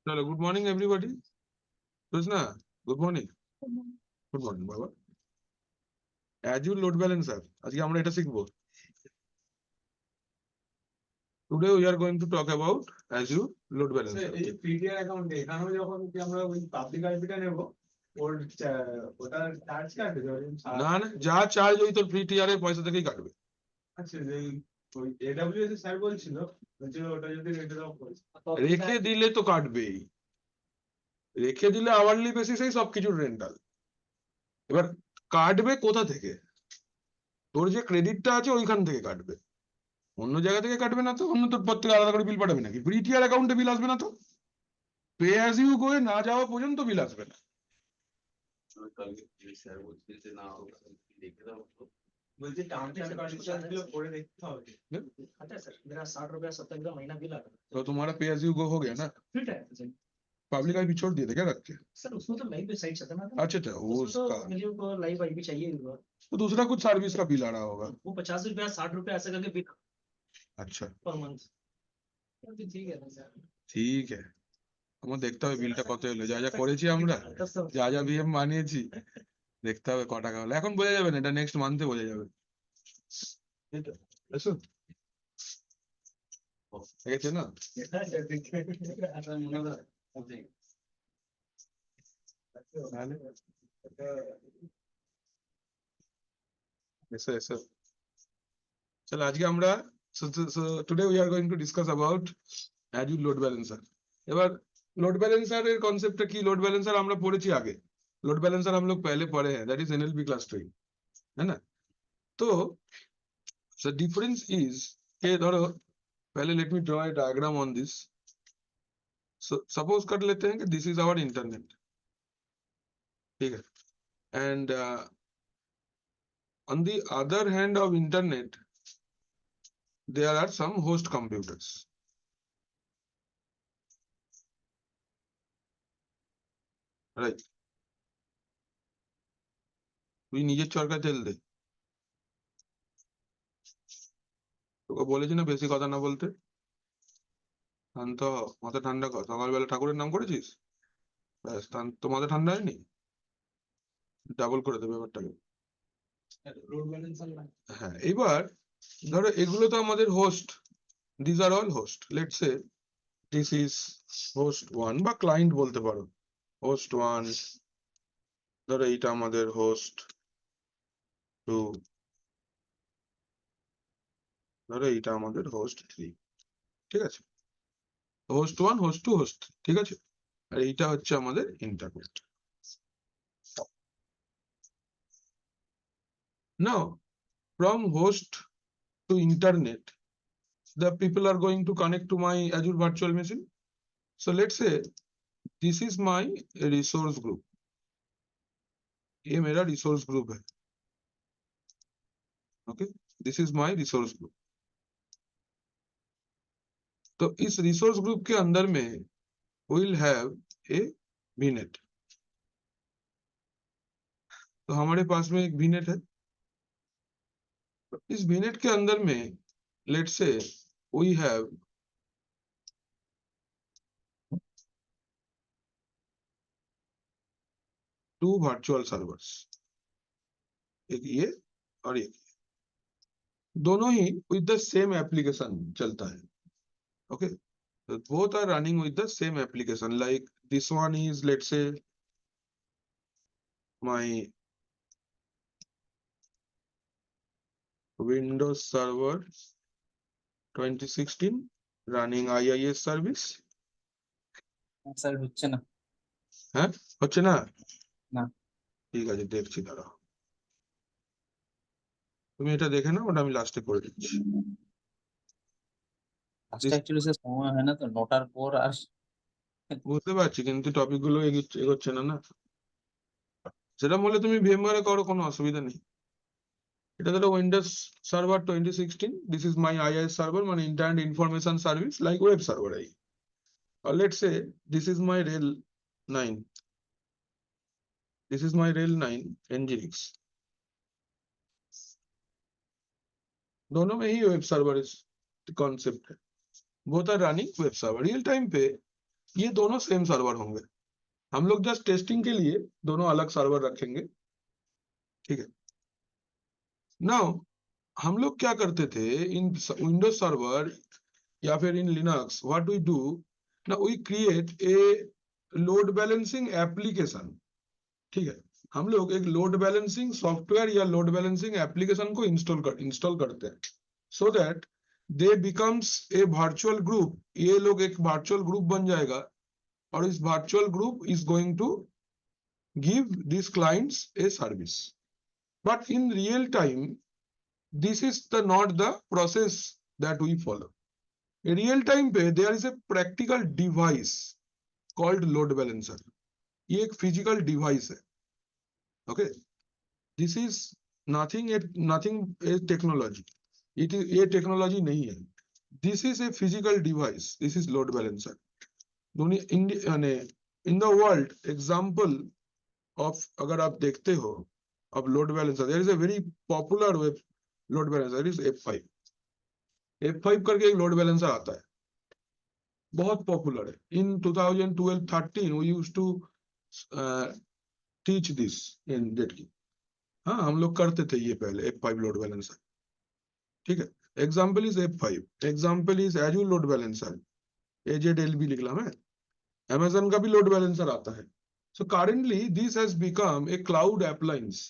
चलो good morning everybody. Krishna good morning. Good morning बाबा। Azure load balancer আজকে আমরা এটা শিখবো। Today we are going to talk about Azure load balancer. এই পিডিআর অ্যাকাউন্টে এখানেও যখন কি আমরা ওই পাবলিক আইপিটা নেব ওর ওটা চার্জ কাটবে না না, যা চার্জ ওই তোর ফ্রি টিআর এর পয়সা থেকেই কাটবে। আচ্ছা যে ওই এডব্লিউএস স্যার বলছিল যে ওটা যদি রেটে অফ করে রেখে দিলে তো কাটবেই, রেখে দিলে আওয়ারলি বেসিসেই সবকিছুর রেন্টাল। এবার কাটবে কোথা থেকে? তোর যে ক্রেডিটটা আছে ওইখান থেকে কাটবে, অন্য জায়গা থেকে কাটবে না তো। অন্য তোর পর থেকে আলাদা করে বিল পাঠাবে নাকি? ফ্রি টিআর অ্যাকাউন্টে বিল আসবে না তো, পে অ্যাজ ইউ গো না যাওয়া পর্যন্ত বিল আসবে না। বলছি টার্মস এন্ড কন্ডিশন গুলো পড়ে দেখতে হবে। अच्छा सर, मेरा 60 रुपया 70 का महीना बिल आता है। तो तुम्हारा पे एज यू गो हो गया ना? फिट है सर। पब्लिक आईपी छोड़ दिए थे क्या रख के? सर उसमें तो लाइव वेबसाइट चलता है ना। अच्छा अच्छा, वो उसमें तो उसका मुझे को लाइव आईपी चाहिए होगा। तो दूसरा कुछ सर्विस का बिल आ रहा होगा। वो 50 रुपया 60 रुपया ऐसा करके बिल अच्छा पर मंथ। ठीक है ना सर। ঠিক है, আমার দেখতে হবে বিলটা কত হলো। যা যা করেছি আমরা, যা যা বিএম বানিয়েছি, দেখতে হবে ক টাকা হলো। এখন বোঝা যাবে না, এটা নেক্সট মান্থে বোঝা যাবে। এসো ঠিক আছে না? এসো এসো। চলো আজকে আমরা today we are going to discuss about Azure load balancer. এবার लोड बैलेंसर এর কনসেপ্টটা কি? লোড ব্যালেন্সার আমরা পড়েছি আগে। लोड बैलेंसर हम लोग पहले पढ़े हैं, दैट इज एनएलपी क्लास 3, है ना? तो the difference is कि धरो पहले let me draw a diagram on this. Suppose कर लेते हैं कि दिस इज आवर इंटरनेट, ठीक है? And on the other hand of internet there are some host computers, right? তুই নিজের চরকা তেল দে, তোকে বলেছি না বেশি কথা না বলতে। শান্ত হ, মাথা ঠান্ডা কর। সকালবেলা ঠাকুরের নাম করেছিস, ব্যাস তো মাথা ঠান্ডা হয়নি, ডাবল করে দেবে ব্যাপারটাকে। লোড ব্যালেন্সার না। হ্যাঁ, এবার ধরো এগুলো তো আমাদের host, this are all host. Let's say this is host 1 বা ক্লায়েন্ট বলতে পারো, হোস্ট 1। ধরো এইটা আমাদের হোস্ট 2, ধরো এইটা আমাদের হোস্ট 3, ঠিক আছে? হোস্ট 1, হোস্ট 2, হোস্ট 3, ঠিক আছে? আর এইটা হচ্ছে আমাদের internet. Now from host to internet the people are going to connect to my Azure virtual machine. So let's say this is my resource group, ये मेरा resource group है, okay? This is my resource group. तो इस resource group के अंदर में we'll have a VNet। तो हमारे पास में एक VNet है। इस VNet के अंदर में let's say we have two virtual servers, एक ये और एक, दोनों ही with the same application चलता है, okay? Both are running with the same application. Like this one is, let's say, my Windows Server 2016 running IIS service. Sir হচ্ছে না। হ্যাঁ, হচ্ছে না? না। ঠিক আছে, দেখছি, দাঁড়াও। তুমি এটা দেখে নাও, ওটা আমি লাস্টে করে দিচ্ছি। আজকে অ্যাকচুয়ালি স্যার সময় হয় না তো, 9টার পর আর বুঝতে পারছি, কিন্তু টপিক গুলো এগোচ্ছে না। সেটা বলে তুমি ভিএমওয়ারে করো, কোনো অসুবিধা নেই। এটা ধরো Windows server 2016, this is my IIS server, মানে internet information service, like web server. Or let's say this is my RHEL 9, this is my RHEL 9 Nginx। दोनों में ही वेब सर्वर इस कॉन्सेप्ट है, both are running web server. Real time पे ये दोनों same server होंगे। हम लोग जस्ट टेस्टिंग के लिए दोनों अलग सर्वर रखेंगे, ठीक है। नाउ हम लोग क्या करते थे इन विंडोज सर्वर या फिर in Linux, what we do ना, we create a load balancing application, ठीक है। हम लोग एक लोड बैलेंसिंग सॉफ्टवेयर या लोड बैलेंसिंग एप्लीकेशन को इंस्टॉल करते हैं, so that they becomes a virtual group. ये लोग एक वर्चुअल ग्रुप बन जाएगा और इस virtual group is going to give these clients a service. But in real time, this is not the process that we follow. In real time पे there is a practical device called load balancer. ये एक physical device है, okay? This is nothing a technology. It is ये technology नहीं है. This is a physical device. This is load balancer. In the world example of, अगर आप देखते हो अब load balancer, there is a very popular web load balancer is F5। F5 करके एक लोड बैलेंसर आता है, बहुत पॉपुलर है। In 2012-13 we used to teach this in जेटकी। हाँ, हम लोग करते थे ये पहले F5 लोड बैलेंसर, ठीक है। Example is F5, example is Azure load balancer, AZLB लिखला मैं। Amazon का भी लोड बैलेंसर आता है। So currently this has become a cloud appliance.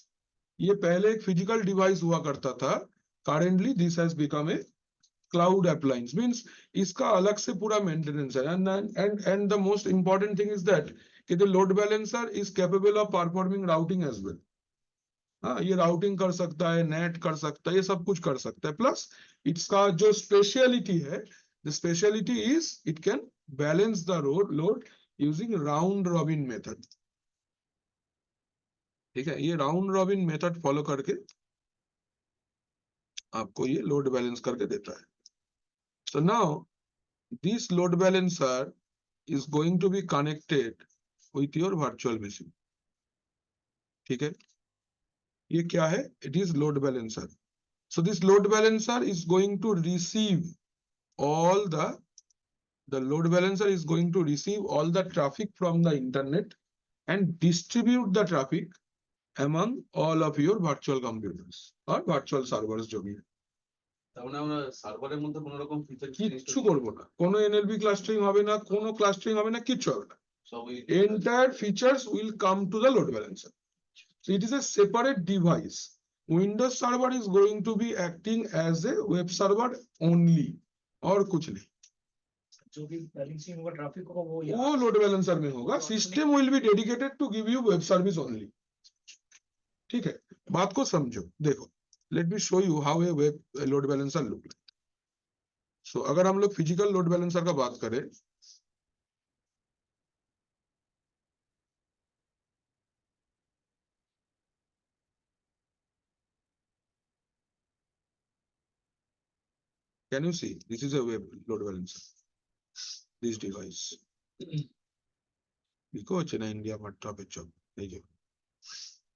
ये पहले एक physical device हुआ करता था, currently this has become a cloud appliance, means इसका अलग से पूरा maintenance है। And the most important thing is that कि the load balancer is capable of performing routing as well. हाँ, ये routing कर सकता है, net कर सकता है, ये सब कुछ कर सकता है। Plus इसका जो speciality है, the speciality is it can balance the load using round robin method, ठीक है। ये राउंड रॉबिन मेथड फॉलो करके आपको ये लोड बैलेंस करके देता है। So now this load balancer is going to be connected with your virtual machine, ठीक है। ये क्या है? It is load balancer. So this load balancer is going to receive all the load balancer is going to receive all the traffic from the internet and distribute the traffic among all of your virtual computers or virtual servers जो भी है। তাহলে আমরা সার্ভারের মধ্যে কোনো রকম feature কিচ্ছু করবো না, কোনো NLP ক্লাস্টারিং হবে না, কোনো ক্লাস্টারিং হবে না, কিচ্ছু হবে না। সবই Entire features will come to the load balancer. So it is a separate device. Windows server is going to be acting as a web server only और कुछ नहीं। जो भी बैलेंसिंग होगा ट्रैफिक होगा वो वो लोड बैलेंसर में होगा। System will be dedicated to give you web service only, ठीक है। बात को समझो, देखो, let me show you how a web load balancer look like. So अगर हम लोग फिजिकल लोड बैलेंसर का बात करें, can you see this is a web load balancer, this device देखो अच्छा ना, इंडिया मट्टा पे चल,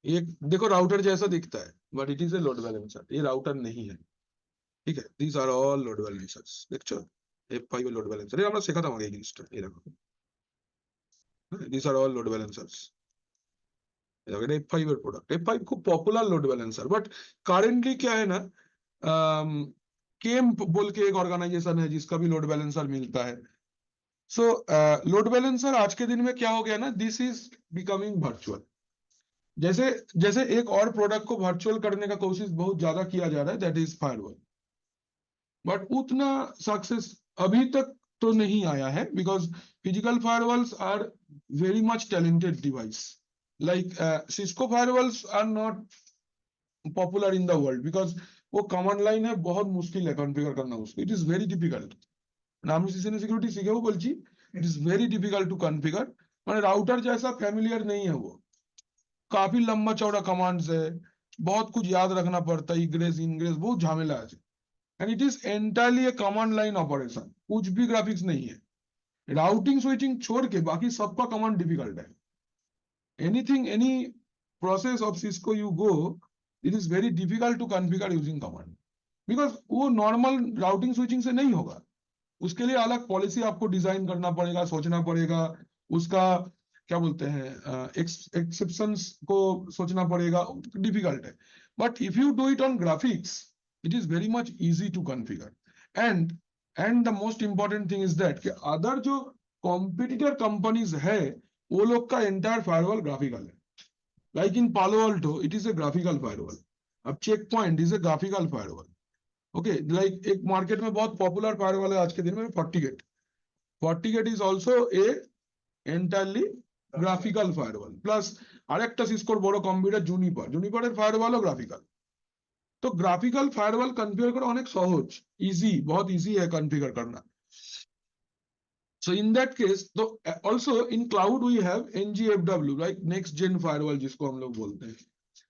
ये देखो राउटर जैसा दिखता है, but it is a load balancer. ये राउटर नहीं है, ठीक है। these are all load balancers, দেখছো F5 লোড ব্যালেন্সার, এটা আমরা শেখাতাম আগে এই জিনিসটা। এই দেখো, these are all load balancers। এটা F5 এর প্রোডাক্ট। F5 খুব popular load balancer, but currently क्या है ना, केम्प बोल के एक ऑर्गेनाइजेशन है जिसका भी लोड बैलेंसर मिलता है। सो लोड बैलेंसर आज के दिन में क्या हो गया ना, दिस इज बिकमिंग वर्चुअल। जैसे जैसे एक और प्रोडक्ट को वर्चुअल करने का कोशिश बहुत ज्यादा किया जा रहा है, दैट इज फायरवॉल, बट उतना सक्सेस अभी तक तो नहीं आया है, because physical firewalls are very much talented device. Like Cisco firewalls are not popular in the world, because वो कमांड लाइन है, बहुत मुश्किल है कॉन्फ़िगर करना उसको, इट इज वेरी डिफिकल्ट। नाम सिक्योरिटी सीखे बोलছি, it is very difficult to configure. माने राउटर जैसा फैमिलियर नहीं है वो, काफी लंबा चौड़ा कमांड्स है, बहुत कुछ याद रखना पड़ता है, इग्रेस इनग्रेस बहुत झमेला है। And it is entirely A command line operation, कुछ भी ग्राफिक्स नहीं है। राउटिंग स्विचिंग छोड़ के बाकी सबका कमांड डिफिकल्ट है। Anything any process of Cisco you go, it is very difficult to configure using command, because वो नॉर्मल राउटिंग स्विचिंग से नहीं होगा, उसके लिए अलग पॉलिसी आपको डिजाइन करना पड़ेगा, सोचना पड़ेगा, उसका क्या बोलते हैं एक्सेप्शंस को सोचना पड़ेगा, डिफिकल्ट है. But if you do it on graphics it is very much easy to configure. And the most important thing is that कि अदर जो कॉम्पिटिटर कंपनीज है वो लोग का एंटायर फायरवॉल ग्राफिकल है. Like in Palo Alto it is a graphical firewall. अब Check Point is a graphical firewall. Okay, like एक market में बहुत पॉपुलर फायरवॉल है आज के दिन में FortiGate. FortiGate is also a entirely graphical firewall. Plus আরেকটা সিসকোর বড় কম্পিউটার জুনিপারের ফায়ারওয়ালও গ্রাফিক্যাল. তো গ্রাফিক্যাল ফায়ারওয়াল কনফিগার করা অনেক সহজ, ইজি, बहुत इजी है कॉन्फ़िगर करना. So in that case, तो also in cloud we have NGFW, like next gen firewall जिसको हम लोग बोलते हैं.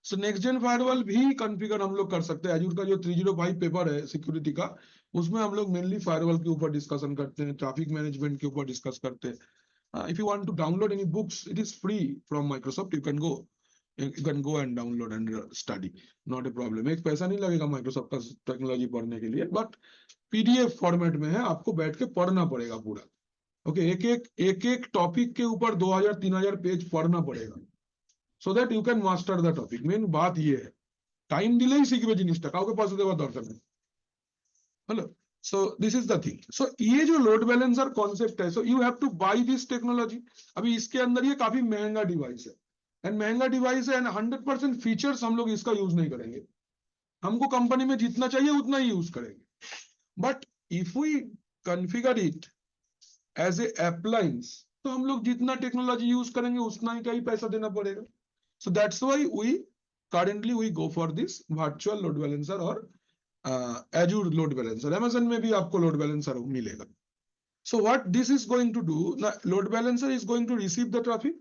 So next gen firewall भी कॉन्फ़िगर हम लोग कर सकते हैं. Azure का जो 305 पेपर है सिक्योरिटी का, उसमें हम लोग मेनली फायरवॉल के ऊपर डिस्कशन करते हैं, ट्रैफिक मैनेजमेंट के ऊपर डिस्कस करते हैं. If you want to download any books, it is free from Microsoft. You can go and download and study. Not a problem. एक पैसा नहीं लगेगा Microsoft का टेक्नोलॉजी पढ़ने के लिए, बट PDF फॉर्मेट में है, आपको बैठ के पढ़ना पड़ेगा पूरा. ओके, एक टॉपिक के ऊपर 2000-3000 पेज पढ़ना पड़ेगा, so that you can master the topic. Main बात ये है, टाइम दिलेই শিখবে জিনিসটা, কাউকে পয়সা দেওয়ার দরকার নেই. Hello, so this is the thing. So ये जो लोड बैलेंसर कॉन्सेप्ट है, so you have to buy this technology. अभी इसके अंदर ये काफी महंगा डिवाइस है, एंड महंगा डिवाइस है, एंड 100% फीचर्स हम लोग इसका यूज नहीं करेंगे. हमको कंपनी में जितना चाहिए उतना ही यूज करेंगे. But if we configure it as a appliance, तो हम लोग जितना टेक्नोलॉजी यूज करेंगे उतना ही पैसा देना पड़ेगा. So that's why we currently we go for this virtual load balancer or Azure load balancer. Amazon में भी आपको load balancer मिलेगा. So what this is going to do, load balancer is going to receive the traffic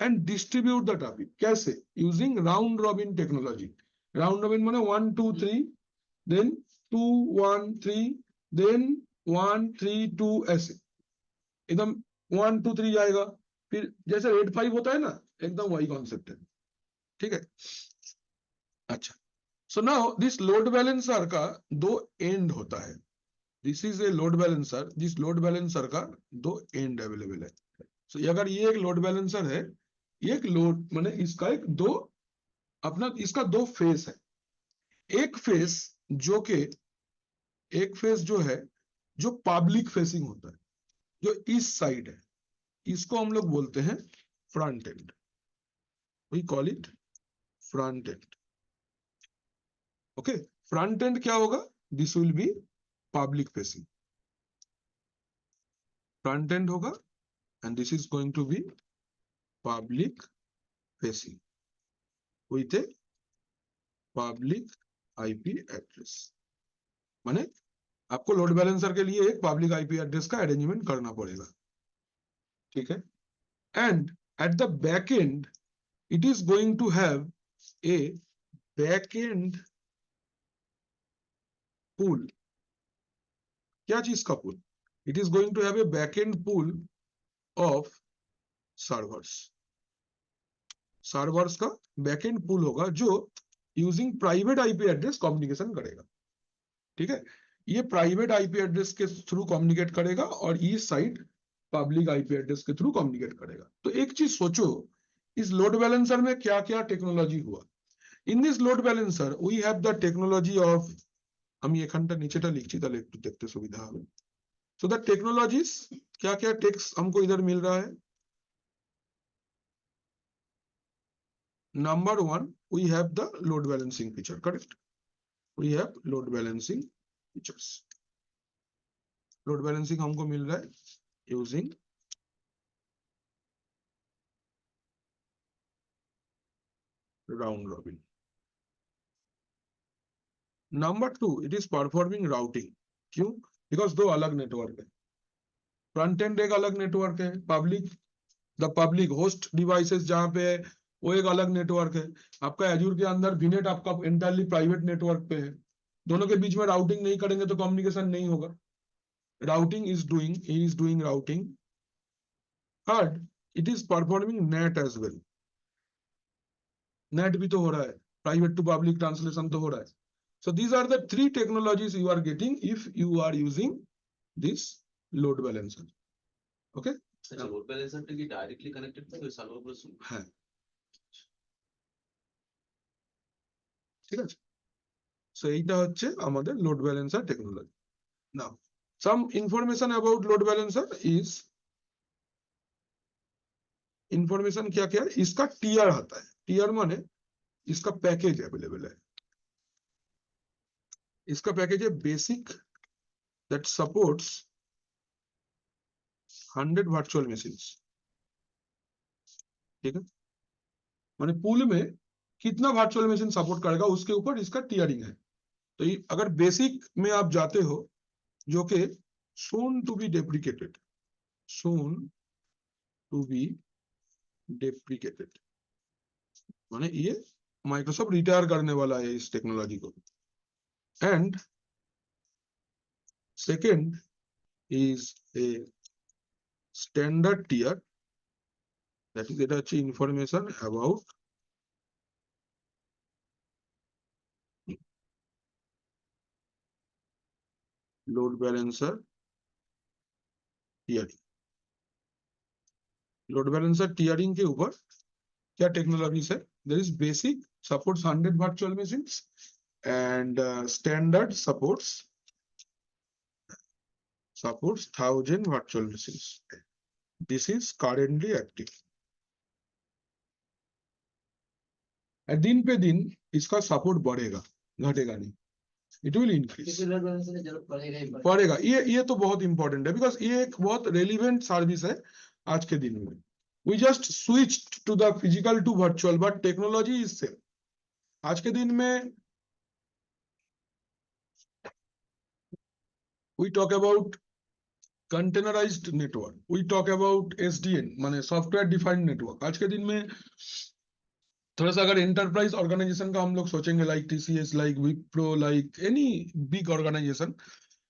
and distribute the traffic. कैसे? Using round robin technology. Round robin माने 1 2 3, then 2 1 3, then 1 3 2 ऐसे एकदम 1 2 3 जाएगा. फिर जैसे रेड 5 होता है ना, एकदम वही कॉन्सेप्ट है. ठीक है. अच्छा, so now this load balancer का दो एंड होता है. This is a load balancer. जिस load balancer का दो एंड अवेलेबल है. So अगर ये एक load balancer है, एक लोड माने इसका इसका दो फेस है. एक फेस जो है जो पब्लिक फेसिंग होता है, जो इस साइड है, इसको हम लोग बोलते हैं front end. We call it front end. Okay, front end क्या होगा? This will be public facing. Front end होगा, and this is going to be public facing with a public IP address. माने आपको लोड बैलेंसर के लिए एक public IP address का arrangement करना पड़ेगा. ठीक है. And at the back end it is going to have a back end pool. क्या चीज का pool? It is going to have a back end pool of servers. Servers का back end pool होगा जो using private IP address communication करेगा. ठीक है. ये प्राइवेट IP एड्रेस के थ्रू कम्युनिकेट करेगा और इस साइड पब्लिक IP एड्रेस के थ्रू कम्युनिकेट करेगा. तो एक चीज सोचो, इस लोड बैलेंसर में क्या क्या टेक्नोलॉजी हुआ. In this load balancer we have the technology of, আমি এখানটা নিচেটা লিখছি তাহলে একটু দেখতে সুবিধা হবে. सो द टेक्नोलॉजीज, क्या क्या टेक्स्ट हमको इधर मिल रहा है. Number 1 we have the load balancing feature. Correct, we have load balancing features. Load balancing हमको मिल रहा है using round robin. Number 2 it is performing routing. क्यों? बिकॉज दो अलग नेटवर्क है. फ्रंट एंड एक अलग नेटवर्क है, पब्लिक होस्ट डिवाइसेस जहां पे है वो एक अलग नेटवर्क है. आपका एजूर के अंदर VNet आपका एंटायरली प्राइवेट नेटवर्क पे है. दोनों के बीच में राउटिंग नहीं करेंगे तो कम्युनिकेशन नहीं होगा. Routing is doing routing. Third, it is performing NAT as well. NAT भी तो हो रहा है, प्राइवेट टू पब्लिक ट्रांसलेशन तो हो रहा है. So these are the three technologies you are getting if you are using this load balancer. Okay, আচ্ছা লোড ব্যালেন্সারটা কি ডাইরেক্টলি কানেক্টেড থাকে সার্ভার গুলোর সঙ্গে? হ্যাঁ ঠিক আছে। সো এইটা হচ্ছে আমাদের load balancer technology. Now some information about load balancer is information क्या क्या है, इसका टीआर आता है। टीआर माने इसका पैकेज अवेलेबल है। इसका पैकेज है basic that supports 100 virtual machines। ठीक है, माने पूल में कितना वर्चुअल मशीन सपोर्ट करेगा उसके ऊपर इसका टीयरिंग है। तो अगर बेसिक में आप जाते हो जो कि soon to be deprecated, soon to be deprecated, माने ये माइक्रोसॉफ्ट रिटायर करने वाला है इस टेक्नोलॉजी को। And second is a standard tier, that is এটা হচ্ছে information about load balancer tiering. Load balancer tiering के ऊपर क्या टेक्नोलॉजीज है? There is basic supports 100 virtual machines and standard supports 1000 virtual machines. This is currently active. दिन पे दिन इसका सपोर्ट बढ़ेगा, घटेगा नहीं, इट विल इंक्रीज, बढ़ेगा। ये तो बहुत इंपॉर्टेंट है बिकॉज ये एक बहुत रेलिवेंट सर्विस है आज के दिन में। We just switch to the physical to virtual but technology is same. आज के दिन में we talk about containerized network, we talk about SDN माने सॉफ्टवेयर डिफाइंड नेटवर्क। आज के दिन में थोड़ा सा अगर एंटरप्राइज ऑर्गेनाइजेशन का हम लोग सोचेंगे like TCS, like Wipro, like any big organization,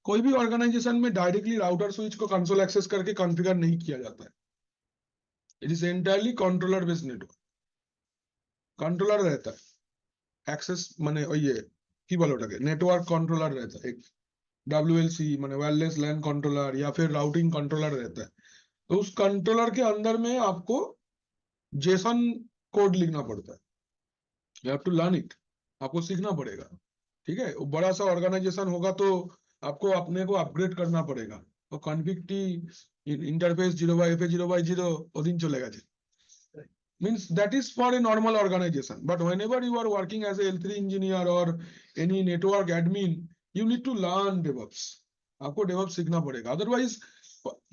कोई भी ऑर्गेनाइजेशन में डायरेक्टली राउटर स्विच को कंसोल एक्सेस करके कॉन्फ़िगर नहीं किया जाता है। It is entirely controller based network. Controller रहता है, एक्सेस माने ये की बोलो ओटाके नेटवर्क कंट्रोलर रहता है, एक WLC माने वायरलेस लैन कंट्रोलर या फिर राउटिंग कंट्रोलर रहता है। तो उस कंट्रोलर के अंदर में आपको जेसन कोड लिखना पड़ता है, you have to learn it, आपको सीखना पड़ेगा। ठीक है, वो बड़ा सा ऑर्गेनाइजेशन होगा तो आपको अपने को अपग्रेड करना पड़ेगा। तो कॉन्फिग टी इंटरफेस 0x0x0 वो दिन चलेगा जी, means that is for a normal organization, but whenever you are working as a L3 engineer or any network admin, you need to learn DevOps। आपको DevOps सीखना पड़ेगा, otherwise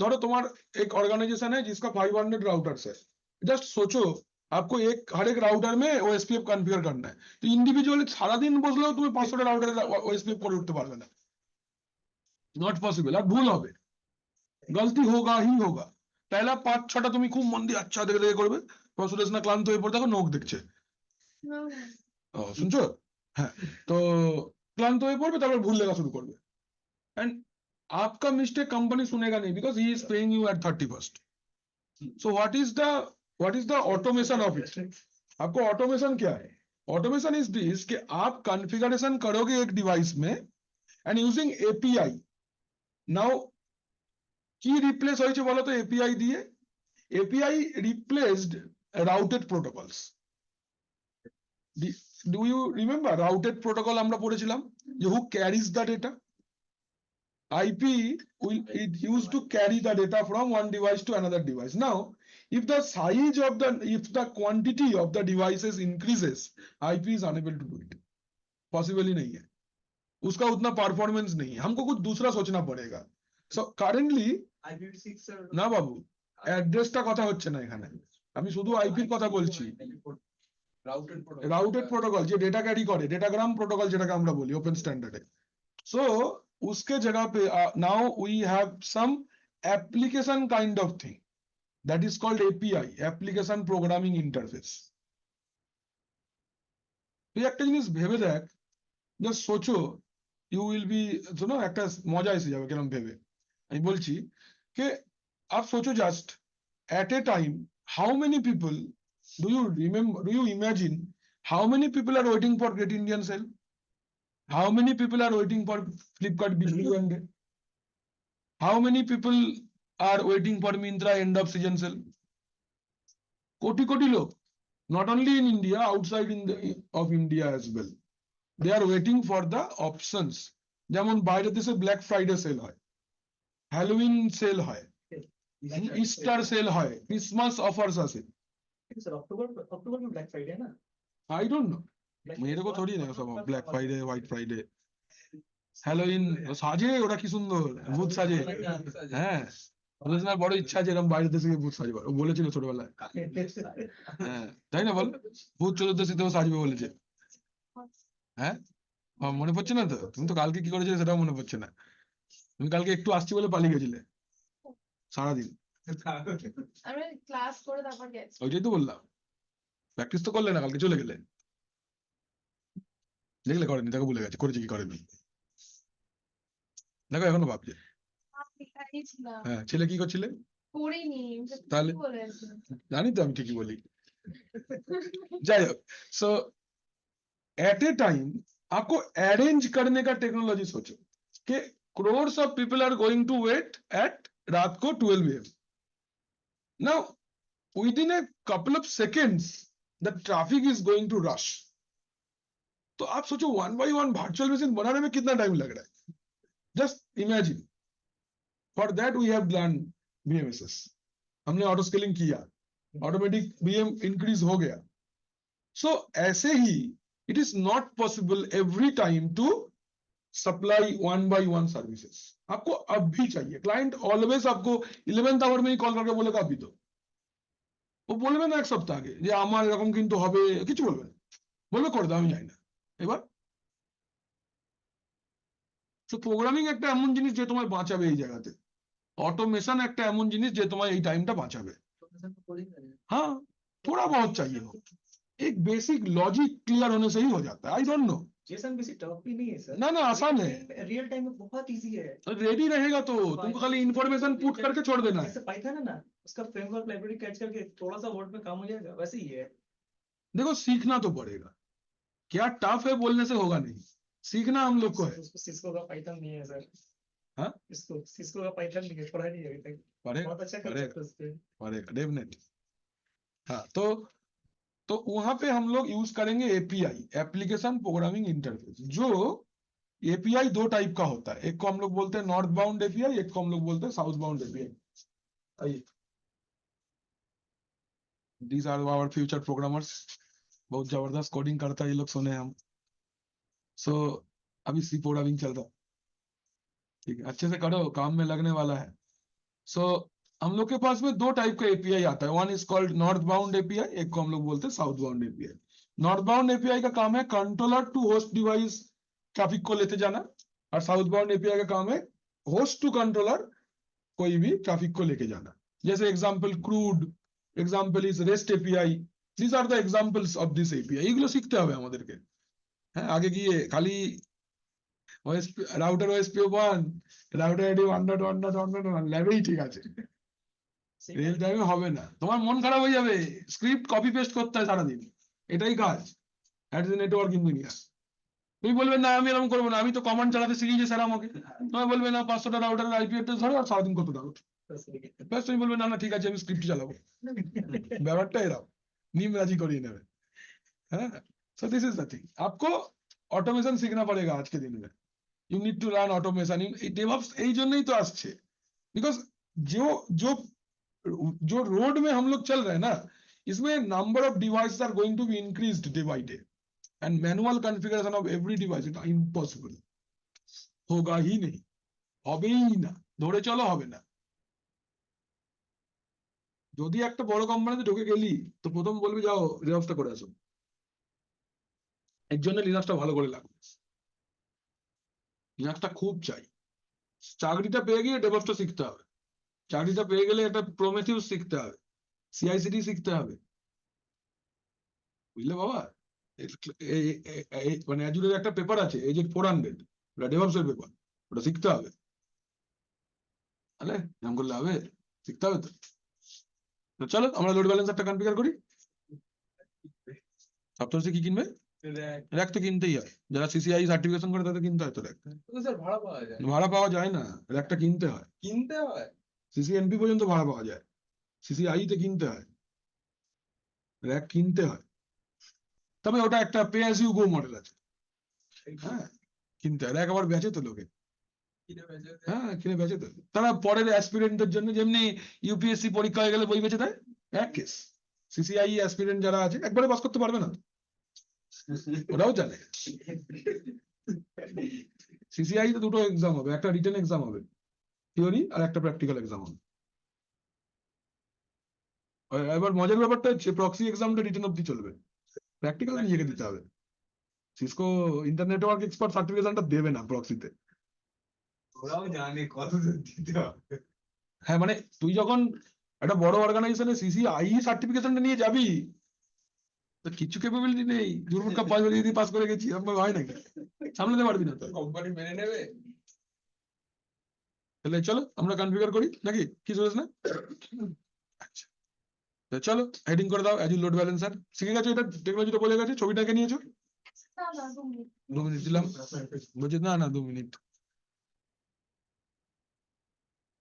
धरो तुम्हारा एक organisation है जिसका 500 राउटर्स है, जस्ट सोचो आपको हर एक राउटर में OSPF कॉन्फ़िगर करना है, तो इंडिविजुअली सारा दिन বসলেও তুমি 500 রাউটারে OSPF করে উঠতে পারবে না, নট পসিবল। আর ভুল হবে, গলতি होगा ही होगा। पहला 5-6টা তুমি খুব মন দিয়ে আচ্ছা দেখে দেখে করবে, সুরেশ না ক্লান্ত হয়ে পড়ে দেখো নোক দেখছে, শুনছো? হ্যাঁ, তো ক্লান্ত হয়ে পড়বে, তারপর ভুল লেখা শুরু করবে। एंड आपका मिस्टेक कंपनी सुनेगा नहीं because he is paying you at 31st। So what is the automation of it? आपको ऑटोमेशन क्या है? ऑटोमेशन इज दिस कि आप कॉन्फ़िगरेशन करोगे एक डिवाइस में एंड यूजिंग API। नाउ की रिप्लेस হয়েছে বলো তো API দিয়ে? API replaced routed protocols। Do you remember routed protocol আমরা পড়েছিলাম যে who carries the data? IP it used to carry the data from one device to another device। Now if the size of if the quantity of the devices increases, IP is unable to do it, possible ही नहीं है, उसका उतना performance नहीं है, हमको कुछ दूसरा सोचना पड़ेगा। सो कारेंटली IPv6 না বাবু, অ্যাড্রেসটা কথা হচ্ছে না এখানে, আমি শুধু আইপির কথা বলছি। রাউটেড প্রোটোকল যে ডেটা ক্যারি করে, ডেটাগ্রাম প্রোটোকল যেটাকে আমরা বলি ওপেন স্ট্যান্ডার্ডে। সো उसके जगह पे now we have some application kind of thing that is called API, application programming interface. তুই একটা জিনিস ভেবে দেখ, জাস্ট সোচো, ইউ উইল বি, শোনো একটা মজা এসে যাবে কেরম ভেবে। আমি বলছি कि आप सोचो just at a time how many people do you imagine how many people are waiting for Great Indian Sale? How many people are waiting for Flipkart Big Billion Day? How many people are waiting for Myntra end of season sale? Crore crore লোক, not only in India, outside of India as well. They are waiting for the options. যেমন বাইরের দেশে black Friday sell হয়, Halloween sell হয়, Easter sell হয়, Christmas offers আছে। Sir अक्टूबर में black Friday है ना? I don't know, Black मेरे को Friday थोड़ी ना बाद- सब बाद- ব্ল্যাক बाद- ফ্রাইডে, হোয়াইট ফ্রাইডে, হ্যালোউইন সাজে ওরা কি সুন্দর ভূত সাজে। হ্যাঁ, আমার বড় ইচ্ছা আছে এরকম বাইরের দেশে গিয়ে ভূত সাজবে, ও বলেছিল ছোটবেলায়। হ্যাঁ তাই না, বল ভূত চতুর্দশীতেও সাজবে বলেছে। হ্যাঁ মনে পড়ছে না তো, তুমি তো কালকে কি করেছিলে সেটাও মনে পড়ছে না, তুমি কালকে একটু আসছি বলে পালিয়ে গেছিলে সারাদিন। আমরা ক্লাস করে তারপর গেছি। ওইটাই তো বললাম, প্র্যাকটিস তো করলে না, কালকে চলে গেলে, দেখলে করেনি, দেখো ভুলে গেছে করেছে কি করেনি, দেখো এখনো ভাবছে। আমি খাইছিলাম, হ্যাঁ ছেলে কি করছিলে? করিনি, তাহলে? বলেছে। জানি তো আমি ঠিকই বলি। যাই হোক, सो एट ए टाइम आपको अरेंज करने का टेक्नोलॉजी सोचो कि crores of people are going to wait at रात को 12 AM. Now within a couple of seconds the traffic is going to rush. तो आप सोचो one by one virtual machine बनाने में कितना टाइम लग रहा है, just imagine. For that we have learn BMSS, हमने ऑटो स्केलिंग किया, ऑटोमेटिक BM इंक्रीज हो गया। सो ऐसे ही it is not possible every time to supply one by one services. आपको अब भी चाहिए, क्लाइंट ऑलवेज आपको 11th आवर में ही कॉल करके बोलेगा अभी तो, वो বলবে না এক সপ্তাহ আগে যে আমার এরকম কিন্তু হবে, কিছু বলবে না, বলবে করে দাও আমি জানি না। এবার তো প্রোগ্রামিং একটা এমন জিনিস যে তোমায় বাঁচাবে এই জায়গাতে, ऑटोमेशन একটা এমন জিনিস যে তোমায় এই টাইমটা বাঁচাবে। हाँ थोड़ा बहुत चाहिए हो, एक बेसिक लॉजिक क्लियर होने से ही हो जाता है। I don't know, Jason basic tough भी नहीं है सर, ना ना आसान है, रियल टाइम में बहुत इजी है। रेडी रहेगा तो तुमको खाली इंफॉर्मेशन पुट करके छोड़ देना है। जैसे पाइथन है ना, उसका फ्रेमवर्क लाइब्रेरी कैच करके थोड़ा सा वर्ड में काम हो जाएगा, वैसे ही है। देखो सीखना तो पड़ेगा, क्या टफ है बोलने से होगा नहीं, सीखना हम लोग को है। उसको सिस्को का पाइथन नहीं है सर। हाँ? इसको सिस्को का पाइथन नहीं है, पढ़ा नहीं है अभी तक। पढ़ेगा बहुत अच्छा पढ़ेगा कर सकते हैं। पढ़ेगा डेफिनेटली। हाँ तो वहां पे हम लोग यूज करेंगे एपीआई, एप्लीकेशन प्रोग्रामिंग इंटरफेस। जो एपीआई दो टाइप का होता है, एक को हम लोग बोलते हैं नॉर्थ बाउंड एपीआई, एक को हम लोग बोलते हैं साउथ बाउंड एपीआई। आइए, these are our future programmers, बहुत जबरदस्त कोडिंग करता है ये लोग, सुने हम। सो अभी सी प्रोग्रामिंग चल रहा है, ठीक है, अच्छे से करो, काम में लगने वाला है। सो हम लोग के पास में दो टाइप का एपीआई आता है, one is called north bound API, एक को हम लोग बोलते हैं south bound API. North bound API का काम है controller to host device traffic को लेते जाना, और साउथ बाउंड एपीआई का काम है होस्ट टू कंट्रोलर कोई भी ट्रैफिक को लेके जाना। जैसे example CRUD, example is REST API, this are the examples of this API. এগুলো শিখতে হবে আমাদেরকে। হ্যাঁ আগে গিয়ে খালি রাউটার OSPF1 রাউটার আইডি 1.1.1.1 ল্যাবেই ঠিক আছে, রিয়েল টাইমে হবে না, তোমার মন খারাপ হয়ে যাবে, স্ক্রিপ্ট কপি পেস্ট করতে হয় সারাদিন, এটাই কাজ অ্যাজ এ নেটওয়ার্ক ইঞ্জিনিয়ার। তুমি বলবে না আমি এরকম করবো না, আমি তো কমান্ড চালাতে শিখিয়েছি স্যার আমাকে, তোমায় বলবে না 500টা রাউটারের আইপি অ্যাড্রেস ধরো আর সারাদিন করতে থাকো, ব্যাস তুমি বলবে না না ঠিক আছে আমি স্ক্রিপ্ট চালাবো। ব্যাপারটা এরকম, নিম রাজি করিয়ে নেবে। हाँ, so this is the thing, आपको ऑटोमेशन सीखना पड़ेगा आज के दिन में। You need to learn automation। DevOps এই জন্যই তো আসছে, because जो जो जो रोड में हम लोग चल रहे हैं ना, इसमें number of devices are going to be increased day by day, and manual configuration of every device it impossible, होगा ही नहीं, হবেই না, ধরে চলো হবে না। যদি একটা বড় কোম্পানিতে ঢুকে গেলি তো প্রথম বলবি যাও রিঅপসটা করে আসো, এর জন্য লিনাক্সটা ভালো করে লাগবে, লিনাক্সটা খুব চাই। চাকরিটা পেয়ে গিয়ে ডেভঅপসটা শিখতে হবে, চাকরিটা পেয়ে গেলে একটা প্রমেথিউস শিখতে হবে, CI/CD শিখতে হবে, বুঝলে বাবা। মানে অ্যাজুরের একটা পেপার আছে AZ 400, ওটা ডেভঅপস এর পেপার, ওটা শিখতে হবে, তাহলে এরকম করলে হবে, শিখতে হবে তো। তো চলো আমরা লোড ব্যালেন্সারটা কনফিগার করি। সপ্তাহে কি কিনবে? র্যাক তো কিনতেই হয়, যারা সিসিআই সার্টিফিকেশন করে তাদের কিনতে হয় তো র্যাক। স্যার ভাড়া পাওয়া যায়, ভাড়া পাওয়া যায় না, র্যাকটা কিনতে হয়। কিনতে হয়। সিসিএনপি পর্যন্ত ভাড়া পাওয়া যায়, সিসিআই তে কিনতে হয়, র্যাক কিনতে হয়। তবে ওটা একটা pay as you go model আছে। হ্যাঁ, কিনতে হয়, র্যাক আবার বেচে তো লোকে। হ্যাঁ, কিনে বেচে তো। তারা পরের অ্যাসপিরেন্টদের জন্য, যেমনি ইউপিএসসি পরীক্ষা হয়ে গেলে বই বেচে দেয়, এক কেস। সিসিআই অ্যাসপিরেন্ট যারা আছে একবারে পাস করতে পারবে না, ওরাও জানে। সিসিআই তে দুটো এক্সাম হবে, একটা রিটেন এক্সাম হবে থিওরি, আর একটা প্র্যাকটিক্যাল এক্সাম হবে। এবার মজার ব্যাপারটা হচ্ছে প্রক্সি এক্সামটা রিটেন অব্দি চলবে, প্র্যাকটিক্যাল নিজেকে দিতে হবে। সিসকো ইন্টারনেট নেটওয়ার্ক এক্সপার্ট সার্টিফিকেশনটা দেবে না প্রক্সিতে। ওরাও জানে কত দূর দিতে হবে। হ্যাঁ, মানে তুই যখন একটা বড় অর্গানাইজেশনে সিসিআই সার্টিফিকেশনটা নিয়ে যাবি, তো কিছু ক্যাপাবিলিটি নেই, দুর্মুখ পাস দিয়ে পাস করে গেছি, এরকম হয় নাকি? সামলাতে পারবি না তো। কোম্পানি মেনে নেবে? তাহলে চলো আমরা কনফিগার করি নাকি, কি সুরেশ না? আচ্ছা, তো চলো হেডিং করে দাও, অ্যাজ লোড ব্যালেন্সার। শিখে গেছো, এটা টেকনোলজিটা বলে গেছে, ছবিটাকে নিয়েছো। না না 2 মিনিট। 2 মিনিট দিলাম, বলছি না না 2 মিনিট।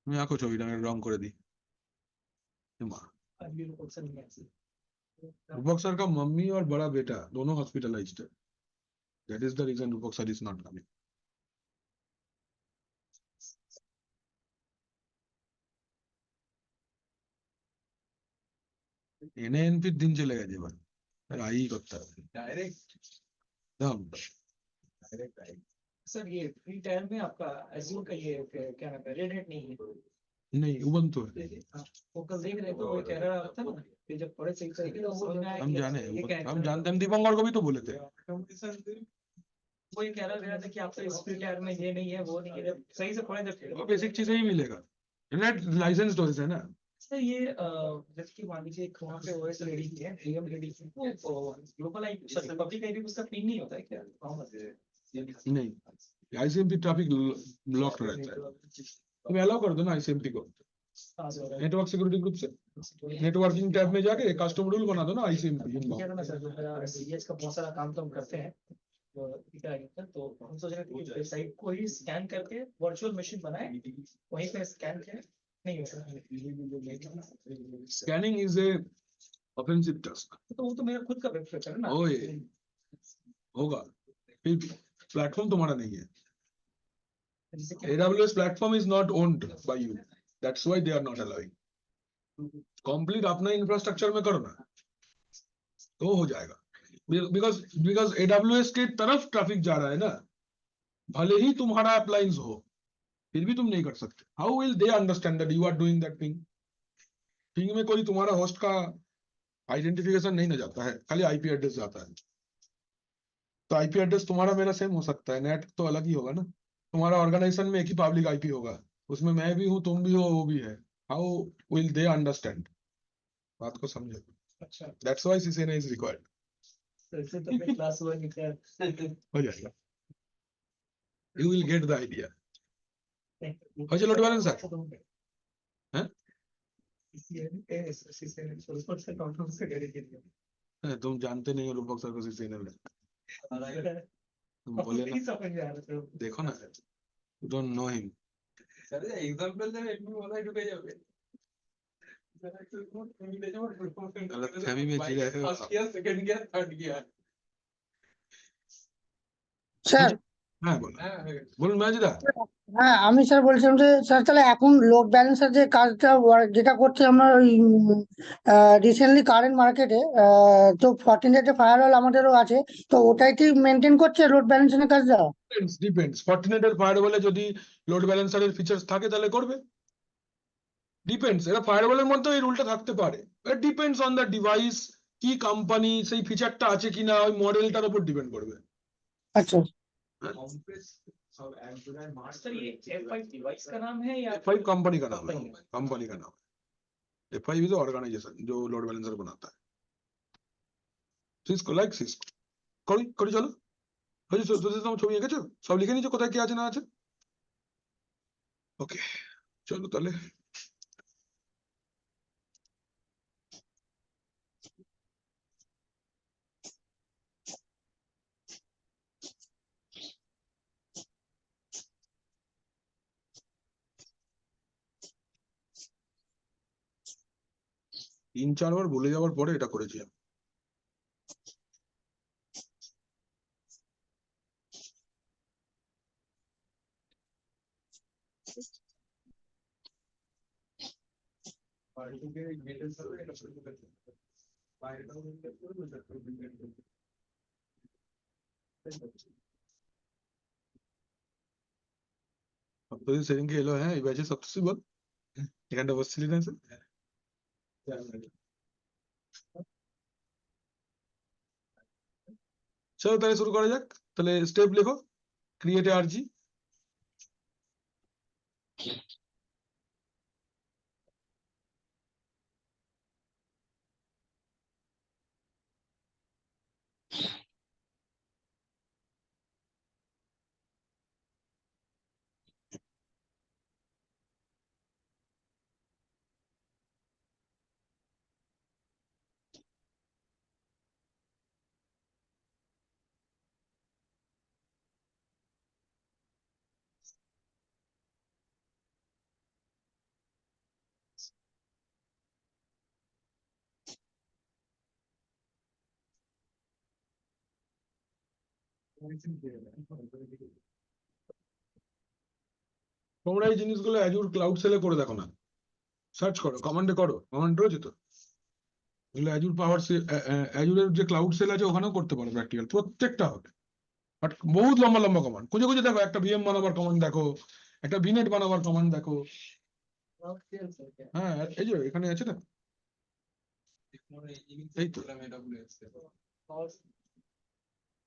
তুমি আঁকো ছবিটা, আমি রং করে দিই। अब ये लोग अक्सर नहीं आते। रूपक सर का मम्मी और बड़ा बेटा दोनों हॉस्पिटलाइज्ड है, दैट इज द रीजन रूपक sir is not coming. NNP দিন চলে গেছে, এবার আই করতে হবে ডাইরেক্ট দাম। सर ये फ्री टाइम में आपका एज्यूर का ये क्या नाम है, रेड हेट नहीं है। नहीं उबंतु है, हाँ, वो कल देख रहे थे, वो कह रहा था ना कि जब पढ़े सही तरीके से तो समझ में आया हम कि जाने ये क्या है। हम जानते हैं, हम दीपंकर को भी तो बोले थे। वो ये कह रहा था कि आपका इस फ्री टाइम में ये नहीं है, वो नहीं है, जब सही से पढ़े वो जब बेसिक चीजें ही मिलेगा, नेट लाइसेंस डोज है ना। सर ये जैसे कि मान लीजिए एक वहाँ पे ओएस रेडी है, डीएम रेडी है, वो ग्लोबल आई सॉरी पब्लिक आईपी उसका पिन नहीं होता है क्या? नहीं, आईसीएमपी ट्रैफिक ब्लॉक रहता है, तुम अलाउ कर दो ना आईसीएमपी को हाँ सर नेटवर्क सिक्योरिटी ग्रुप से। नेटवर्किंग टैब में जाके कस्टम रूल बना दो ना आईसीएमपी। क्या करना सर, जो मेरा सीएस का बहुत सारा काम तो हम करते हैं, तो क्या है, तो हम सोच रहे थे कि वेबसाइट को ही स्कैन करके वर्चुअल मशीन बनाए, वहीं पे स्कैन किया नहीं होता। Scanning is a offensive task. तो वो तो मेरा खुद का वेबसाइट है ना। ओए होगा, फिर प्लेटफॉर्म तुम्हारा नहीं है। जैसे कि AWS platform is not owned by you. That's why they are not allowing. Complete अपना इंफ्रास्ट्रक्चर में करो ना, तो हो जाएगा। Because AWS के तरफ ट्रैफिक जा रहा है ना, भले ही तुम्हारा अप्लायंस हो, फिर भी तुम नहीं कर सकते। How will they understand that you are doing that thing? Thing में कोई तुम्हारा होस्ट का आइडेंटिफिकेशन नहीं ना जाता है, खाली आईपी एड्रेस जाता है। तो आईपी एड्रेस तुम्हारा मेरा सेम हो सकता है, नेट तो अलग ही होगा ना। तुम्हारा ऑर्गेनाइजेशन में एक ही पब्लिक आईपी होगा, उसमें मैं भी हूँ, तुम भी हो, वो भी है। How will they understand? बात को समझो। अच्छा that's why CCNA is required. ऐसे तो मैं क्लास हुआ नहीं था। हो जाएगा, you will get the idea. हो चलो लोड बैलेंसर हैं? तुम जानते नहीं हो रूपक सर को सीसीएनए में, तुम बोले ना, देखो ना, you don't know him. Sir example দেন, একটু মাথায় ঢুকে যাবে। फैमी में जी रहे हो first year, second year, third year. Sir হ্যাঁ বলো, হ্যাঁ বলুন মাজিদা। হ্যাঁ আমি স্যার বলছিলাম যে স্যার তাহলে এখন লোড ব্যালেন্সের যে কাজটা যেটা করছে আমরা ওই রিসেন্টলি কারেন্ট মার্কেটে তো ফর্টিনেট ফায়ারওয়াল আমাদেরও আছে, তো ওটাই কি মেনটেন করছে লোড ব্যালেন্সিং এর কাজটা? ডিপেন্ডস, ফর্টিনেটের ফায়ারওয়ালে যদি লোড ব্যালেন্সারের ফিচার্স থাকে তাহলে করবে। ডিপেন্ডস, এটা ফায়ারওয়ালের মধ্যে এই রুলটা থাকতে পারে, it depends on the device, কি কোম্পানি, সেই ফিচারটা আছে কিনা, ওই মডেলটার উপর ডিপেন্ড করবে। আচ্ছা सर ये F5 डिवाइस का नाम है या F5 कंपनी का नाम है, कंपनी का नाम है। F5 इज ऑर्गेनाइजेशन जो लोड बैलेंसर बनाता है। সিসকো লাইক সিসকো করি করি চলো। হয়েছে, তোমার ছবি এঁকেছো, সব লিখে নিয়েছো কোথায় কি আছে না আছে। ওকে চলো তাহলে। 3-4 বার বলে যাওয়ার পরে এটা করেছি আমি। বাড়িতে মেটেল সার্ভে এটা শুরু করতে হবে। বাইরেটাও মেনটেন করবে, ভেতরেও মেনটেন করবে। তো সেদিনকে এলো, হ্যাঁ এই ব্যাচে সবচেয়ে বল এখানটা বসছিলি না স্যার? চলো তাহলে শুরু করা যাক। তাহলে স্টেপ লেখো, ক্রিয়েট আরজি। তোমরা এই জিনিসগুলো অ্যাজুর ক্লাউড সেলে করে দেখো না, সার্চ করো, কমান্ডে করো, কমান্ড রয়েছে তো এগুলো। অ্যাজুর পাওয়ার অ্যাজুরের যে ক্লাউড সেল আছে ওখানেও করতে পারো প্র্যাকটিক্যাল, প্রত্যেকটা হবে। বাট বহুত লম্বা লম্বা কমান্ড খুঁজে খুঁজে দেখো, একটা ভিএম বানাবার কমান্ড দেখো, একটা ভিনেট বানাবার কমান্ড দেখো। হ্যাঁ এই যে এখানে আছে না, এই তো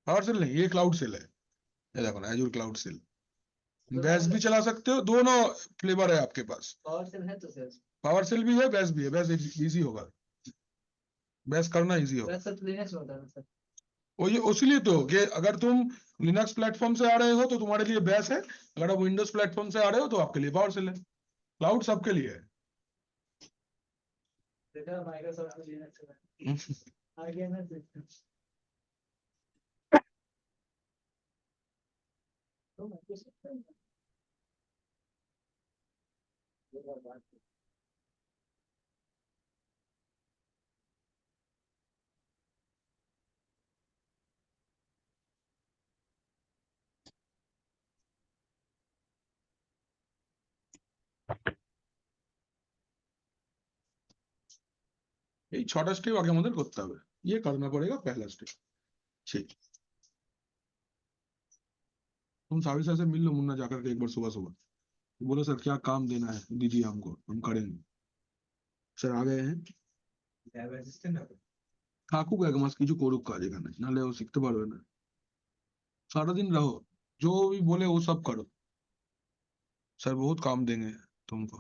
पावर सेल नहीं, ये क्लाउड सेल है। ये देखो ना, एजूर क्लाउड सेल। बैस भी चला सकते हो, दोनों फ्लेवर है आपके पास। पावर सेल है तो सर पावर सेल भी है, बैस भी है। बैस इजी होगा, बैस करना इजी होगा। वैसे तो लिनक्स में होता है सर। वो ये उसीलिए तो कि अगर तुम लिनक्स प्लेटफॉर्म से आ रहे हो तो तुम्हारे लिए बैस है, अगर आप विंडोज प्लेटफॉर्म से आ रहे हो तो आपके लिए पावर सेल है। क्लाउड सबके लिए है। देखा माइक्रोसॉफ्ट में लिनक्स है आ गया ना सिस्टम तो माइक्रोसॉफ्ट है এই 6টা স্টেপ আগে আমাদের করতে হবে, ये करना पड़ेगा पहला स्टेप। ठीक, तुम साविर सर से मिल लो मुन्ना जाकर के एक बार सुबह सुबह, बोलो सर क्या काम देना है दीजिए हमको, हम करेंगे। सर आ गए हैं, ল্যাব অ্যাসিস্ট্যান্ট হবে। থাকুক এক মাস কিছু করুক কাজ এখানে, নাহলে ও শিখতে পারবে না। सारा दिन रहो, जो भी बोले वो सब करो, सर बहुत काम देंगे तुमको।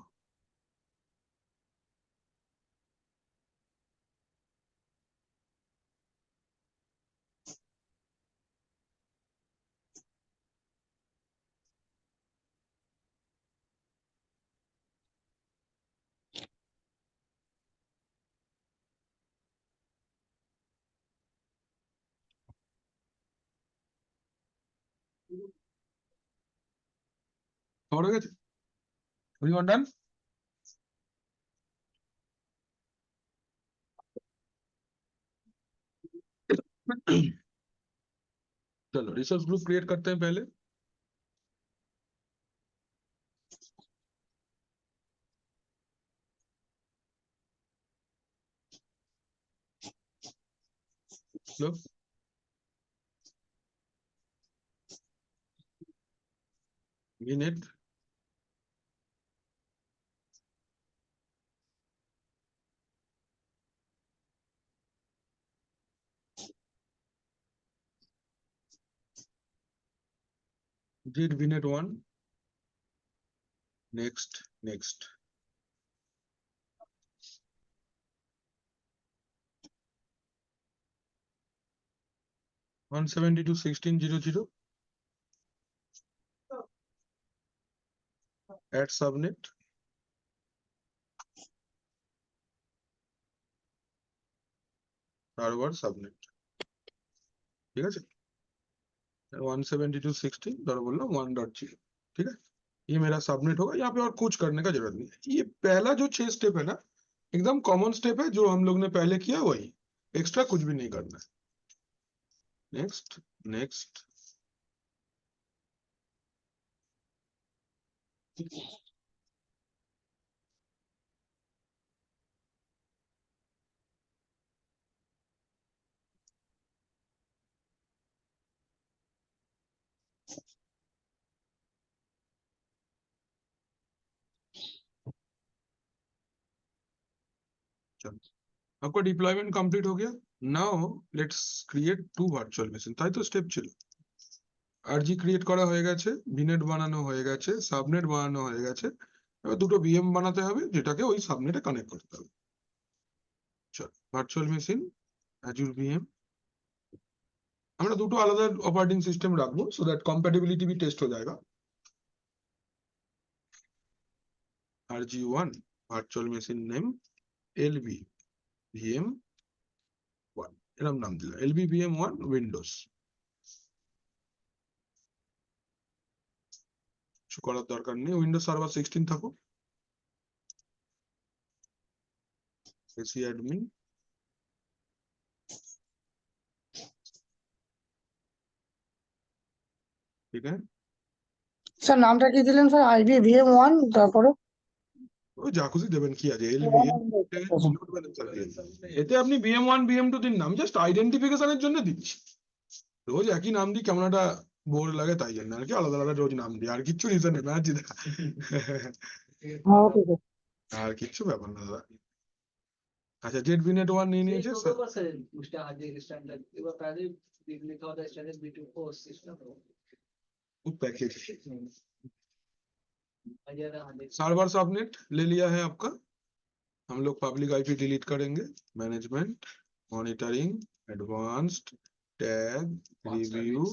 खबर हो गए, everyone done? चलो रिसर्च ग्रुप क्रिएट करते हैं पहले। लो VNet, did VNet 1, next 172.16.0.0 add subnet, server subnet, ठीक है। 172.16 धरो बोलना 1.0, ठीक है। ये मेरा सबनेट होगा, यहाँ पे और कुछ करने का जरूरत नहीं है। ये पहला जो 6 स्टेप है ना, एकदम कॉमन स्टेप है जो हम लोग ने पहले किया वही, एक्स्ट्रा कुछ भी नहीं करना है। Next next. आपका डिप्लॉयमेंट कंप्लीट हो गया। Now let's create two virtual machine, তাই তো স্টেপ ছিল। আরজি ক্রিয়েট করা হয়ে গেছে, ভিনেট বানানো হয়ে গেছে, সাবনেট বানানো হয়ে গেছে, এবার দুটো ভিএম বানাতে হবে যেটাকে ওই সাবনেটে কানেক্ট করতে হবে। চল ভার্চুয়াল মেশিন অ্যাজুর ভিএম, আমরা দুটো আলাদা অপারেটিং সিস্টেম রাখবো সো দ্যাট কম্প্যাটিবিলিটি भी টেস্ট हो जाएगा। RG1 virtual machine name LB VM1, এরকম নাম দিলাম LB VM1 উইন্ডোজ। কিছু করার দরকার নেই, উইন্ডোজ সার্ভার 16 থাকুক। এসি অ্যাডমিন, ঠিক আছে। স্যার নামটা কি দিলেন স্যার? IBVM1 তারপরে ওই যা খুশি দেবেন, কি আছে LB লোড ব্যালেন্সার এতে আপনি VM1 VM2 দিন নাম, জাস্ট আইডেন্টিফিকেশনের জন্য দিচ্ছি। রোজ একই নাম দিই কেমন একটা বোর লাগে, তাই জন্য আর কি আলাদা আলাদা রোজ নাম দিই, আর কিচ্ছু রিজন নেই না জিদা। হ্যাঁ ঠিক আছে। আর কিচ্ছু ব্যাপার না দাদা। আচ্ছা জেড ভিনেট 1 নিয়ে নিয়েছে স্যার। पैकेज सर्वर सबनेट ले लिया है आपका। हम लोग पब्लिक आईपी डिलीट करेंगे। Management, monitoring, advanced, tag, review,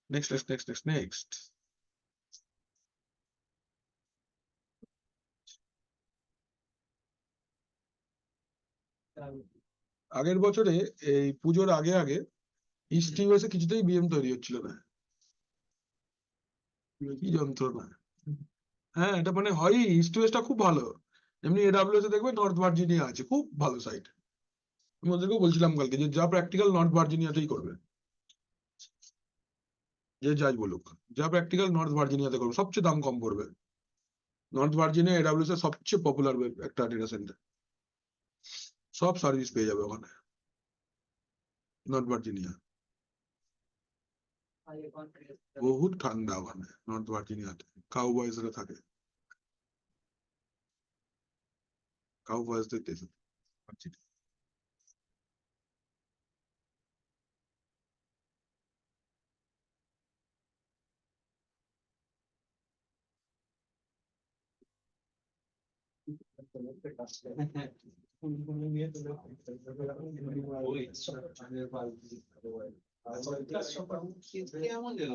next next next next next. আগের বছরে এই পুজোর আগে আগে ইস্ট ইউএসএ কিছুতেই বিএম তৈরি হচ্ছিল না, কি যন্ত্রণা। হ্যাঁ এটা মানে হয়, ইস্ট ওয়েস্টটা খুব ভালো। এমনি এডব্লিউএস এ দেখবে নর্থ ভার্জিনিয়া আছে, খুব ভালো সাইট। আমি ওদেরকেও বলছিলাম কালকে যে যা প্র্যাকটিক্যাল নর্থ ভার্জিনিয়াতেই করবে, যে যাই বলুক যা প্র্যাকটিক্যাল নর্থ ভার্জিনিয়াতে করবে, সবচেয়ে দাম কম পড়বে। নর্থ ভার্জিনিয়া এডব্লিউএস এর সবচেয়ে পপুলার একটা ডেটা সেন্টার, সব সার্ভিস পেয়ে যাবে ওখানে নর্থ ভার্জিনিয়া। বহুত ঠান্ডা ওখানে নর্থ ভার্জিনিয়াতে, কাউবয়েজরা থাকে, কাউবয়েজদের দেশ ভার্জিনিয়া। কেমন যেন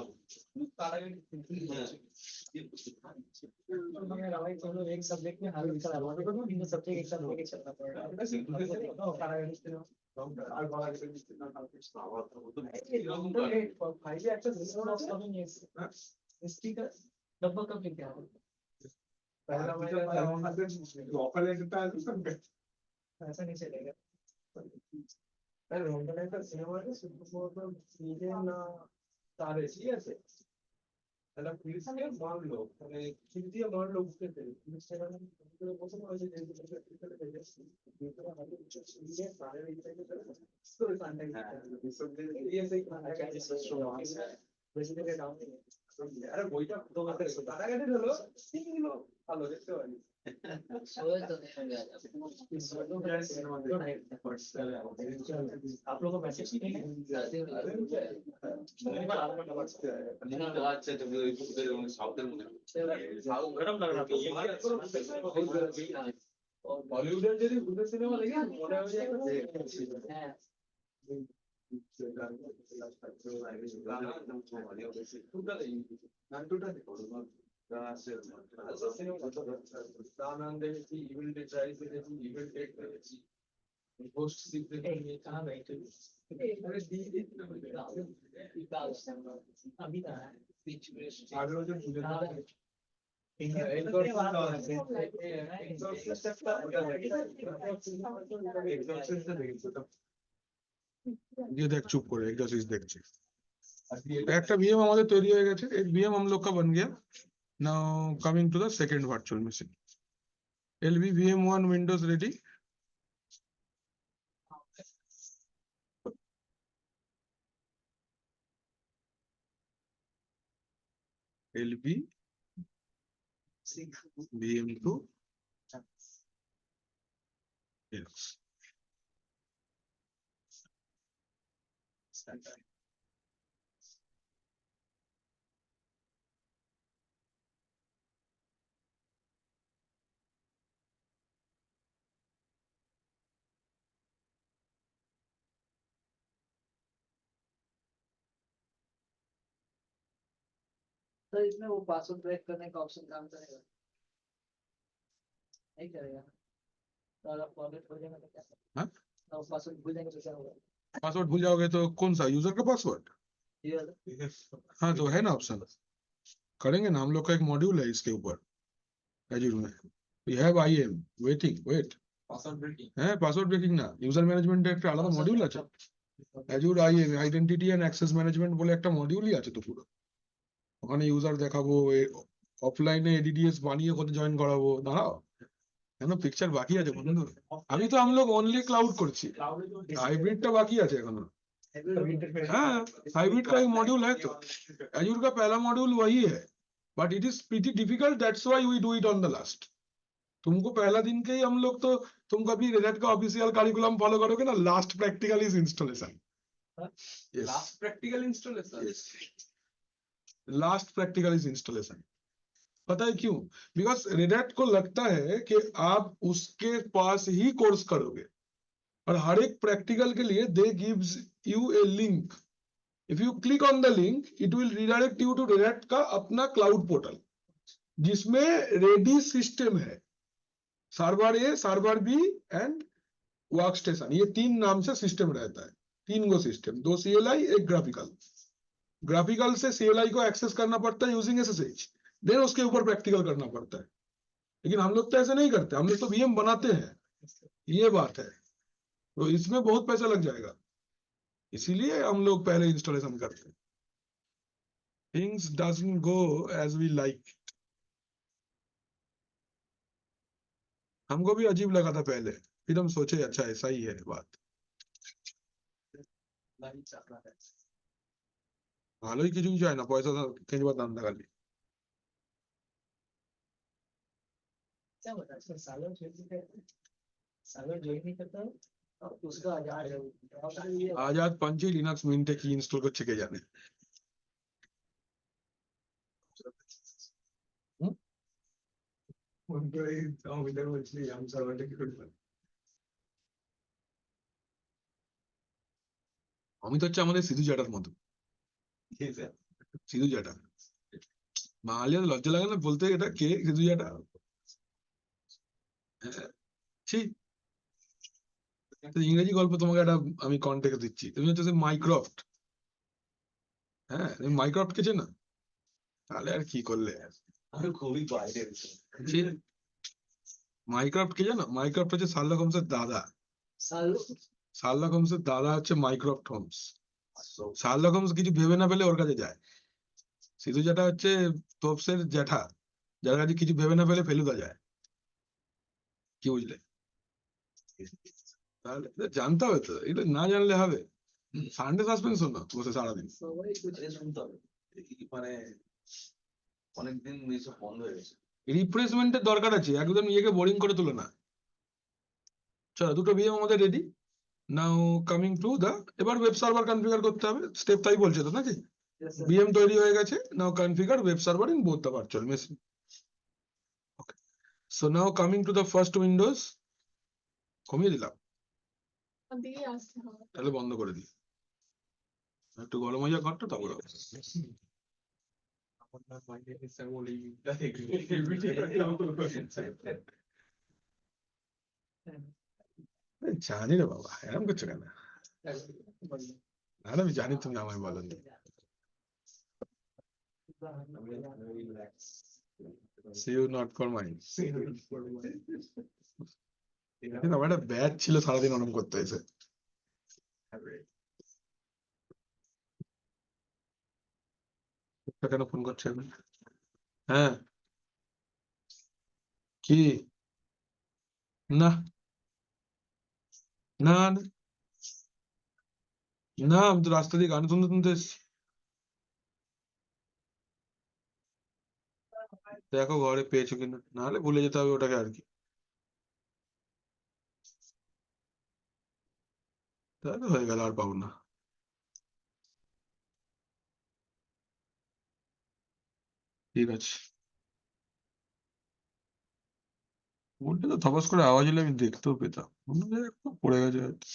एक सब्जेक्ट में हर विषय अलग अलग है, इन सब्जेक्ट एक साथ लेके चलना पड़ेगा। डब्बा कब लेके आओ? पहला ऐसा नहीं चलेगा। রমজানের সিনেমা শুধুমাত্র নিজে না তারে ঠিক আছে, তাহলে পুলিশ কে মারলো, মানে ঠিক দিয়ে মারলো বুঝতে পেরে পুলিশ সেখানে বসে পড়েছে যে ভিতরে গেছে ভিতরে হাতে কিছু দিয়ে তারে এইটাকে করে কন্টাক্ট দিয়ে সেই কন্টাক্ট বেশি থেকে ডাউন নেই। আরে বইটা তোমাদের তারা কেটে হলো তিনগুলো ভালো দেখতে পারি। आप लोगों को मैसेज नहीं है? अच्छा तो साउथের মনে गरम लग रहा था। बॉलीवुड যদি ভূতের সিনেমা দেখে মনে হয় যে হ্যাঁ कहाँ गई तू? अभी कहाँ है? ये देख चुप করে এক্সারসাইজ দেখছে একটা ভিএম আমাদের তৈরি হয়ে গেছে एक ভিএম हम लोग का बन गया now coming to the second virtual machine LV VM1 Windows ready LV VM2 yes sir इसमें वो पासवर्ड ब्रेक करने का ऑप्शन काम करेगा नहीं करेगा तो अगर फॉरगेट हो जाएगा तो क्या हाँ? तो पासवर्ड भूल जाएंगे तो क्या होगा पासवर्ड भूल जाओगे तो कौन सा यूजर का पासवर्ड ये वाला? हाँ तो है ना ऑप्शन करेंगे ना हम लोग का एक मॉड्यूल है इसके ऊपर Azure में we have IAM waiting wait হ্যাঁ পাসওয়ার্ড ব্রেকিং না ইউজার ম্যানেজমেন্টের একটা আলাদা মডিউল আছে Azure IAM identity and access management বলে একটা মডিউলই আছে তো পুরো ওখানে ইউজার দেখাবো অফলাইনে এডিডিএস বানিয়ে ওখানে জয়েন করাবো দাঁড়াও কেন পিকচার বাকি আছে বন্ধু আমি তো हम लोग ओनली क्लाउड করছি हाइब्रिड টা बाकी আছে এখনো हाँ हाइब्रिड का एक मॉड्यूल है तो Azure का पहला मॉड्यूल वही है but it is pretty difficult that's why we do it on the last तुमको पहला दिन के ही हम लोग तो तुम कभी रेड का ऑफिशियल करिकुलम फॉलो करोगे ना last practical is installation last practical installation last practical is installation पता है क्यों बिकॉज रेड को लगता है कि आप उसके पास ही कोर्स करोगे और हर एक प्रैक्टिकल के लिए they gives you a link if you click on the link it will redirect you to Red का अपना क्लाउड पोर्टल जिसमें रेडी सिस्टम है server A server B and workstation ये तीन नाम से सिस्टम रहता है तीन गो सिस्टम दो CLI एक ग्राफिकल से CLI को एक्सेस करना पड़ता है यूजिंग SSH देन उसके ऊपर प्रैक्टिकल करना पड़ता है लेकिन हम लोग तो ऐसे नहीं करते हम लोग तो VM बनाते हैं ये बात है तो इसमें बहुत पैसा लग जाएगा इसीलिए हम लोग पहले इंस्टॉलेशन करते हैं things doesn't go as we like हमको भी अजीब लगा था पहले फिर हम सोचे अच्छा ऐसा ही है बात ভালোই কিছুই চায় না পয়সা কেনবার দাম দেখালি क्या होता है सागर ज्वाइन नहीं करता और उसका आजाद पंचे लिनक्स मिंटे की इंस्टॉल করছে কে জানে আমি তো হচ্ছে আমাদের সিধু জ্যাঠার মতো সিধু জ্যাঠা বাঙালিদের লজ্জা লাগে না বলতে এটা কে সিধু জ্যাঠা ঠিক ইংরেজি গল্প তোমাকে একটা আমি কন্টেক্সট দিচ্ছি তুমি হচ্ছে মাইক্রফট হ্যাঁ তুমি মাইক্রফট কে চেনো তাহলে আর কি করলে আমি খুবই বাইরে মাইক্রফট কে জানো মাইক্রফট হচ্ছে শার্লক হোমসের দাদা শার্লক হোমসের দাদা হচ্ছে মাইক্রফট হোমস শার্লক হোমস কিছু ভেবে না পেলে ওর কাছে যায় সিধু জ্যাঠা হচ্ছে তোপসের জ্যাঠা যার কাছে কিছু ভেবে না পেলে ফেলুদা যায় কি বুঝলে তাহলে জানতে হবে তো এটা না জানলে হবে সানডে সাসপেন্স না বসে সারাদিন শুনতে হবে মানে অনেকদিন এইসব বন্ধ হয়ে গেছে রিফ্রেশমেন্টের দরকার আছে একদম ইয়েকে বোরিং করে তুলে না চলো দুটো ভিএম আমাদের ready now coming to the এবার ওয়েব সার্ভার কনফিগার করতে হবে স্টেপ তাই বলছে তো নাকি ভিএম তৈরি হয়ে গেছে now configure web server in both the virtual machine okay so now coming to the first Windows কমিয়ে দিলাম দিয়ে আসতে হবে তাহলে বন্ধ করে দিই একটু গরম হয়ে যাক ঘরটা তারপরে জানি রে বাবা এরকম করছো কেন না আমি জানি তুমি আমায় বলো See you not for mine. আমার একটা ব্যাচ ছিল সারাদিন ওরকম করতে এসে। কেন ফোন করছে এখন? হ্যাঁ কি? না না না, না আমি তো রাস্তা দিয়ে গান শুনতে শুনতে এসছি। দেখো ঘরে পেয়েছো কিনা, নাহলে ভুলে যেতে হবে ওটাকে আর কি। তাহলে হয়ে গেল, আর পাবো না। ঠিক আছে, ফোনটা তো থপাস করে আওয়াজ হলে আমি দেখতেও পেতাম, অন্য জায়গায় কোথাও পড়ে গেছে হয়তো।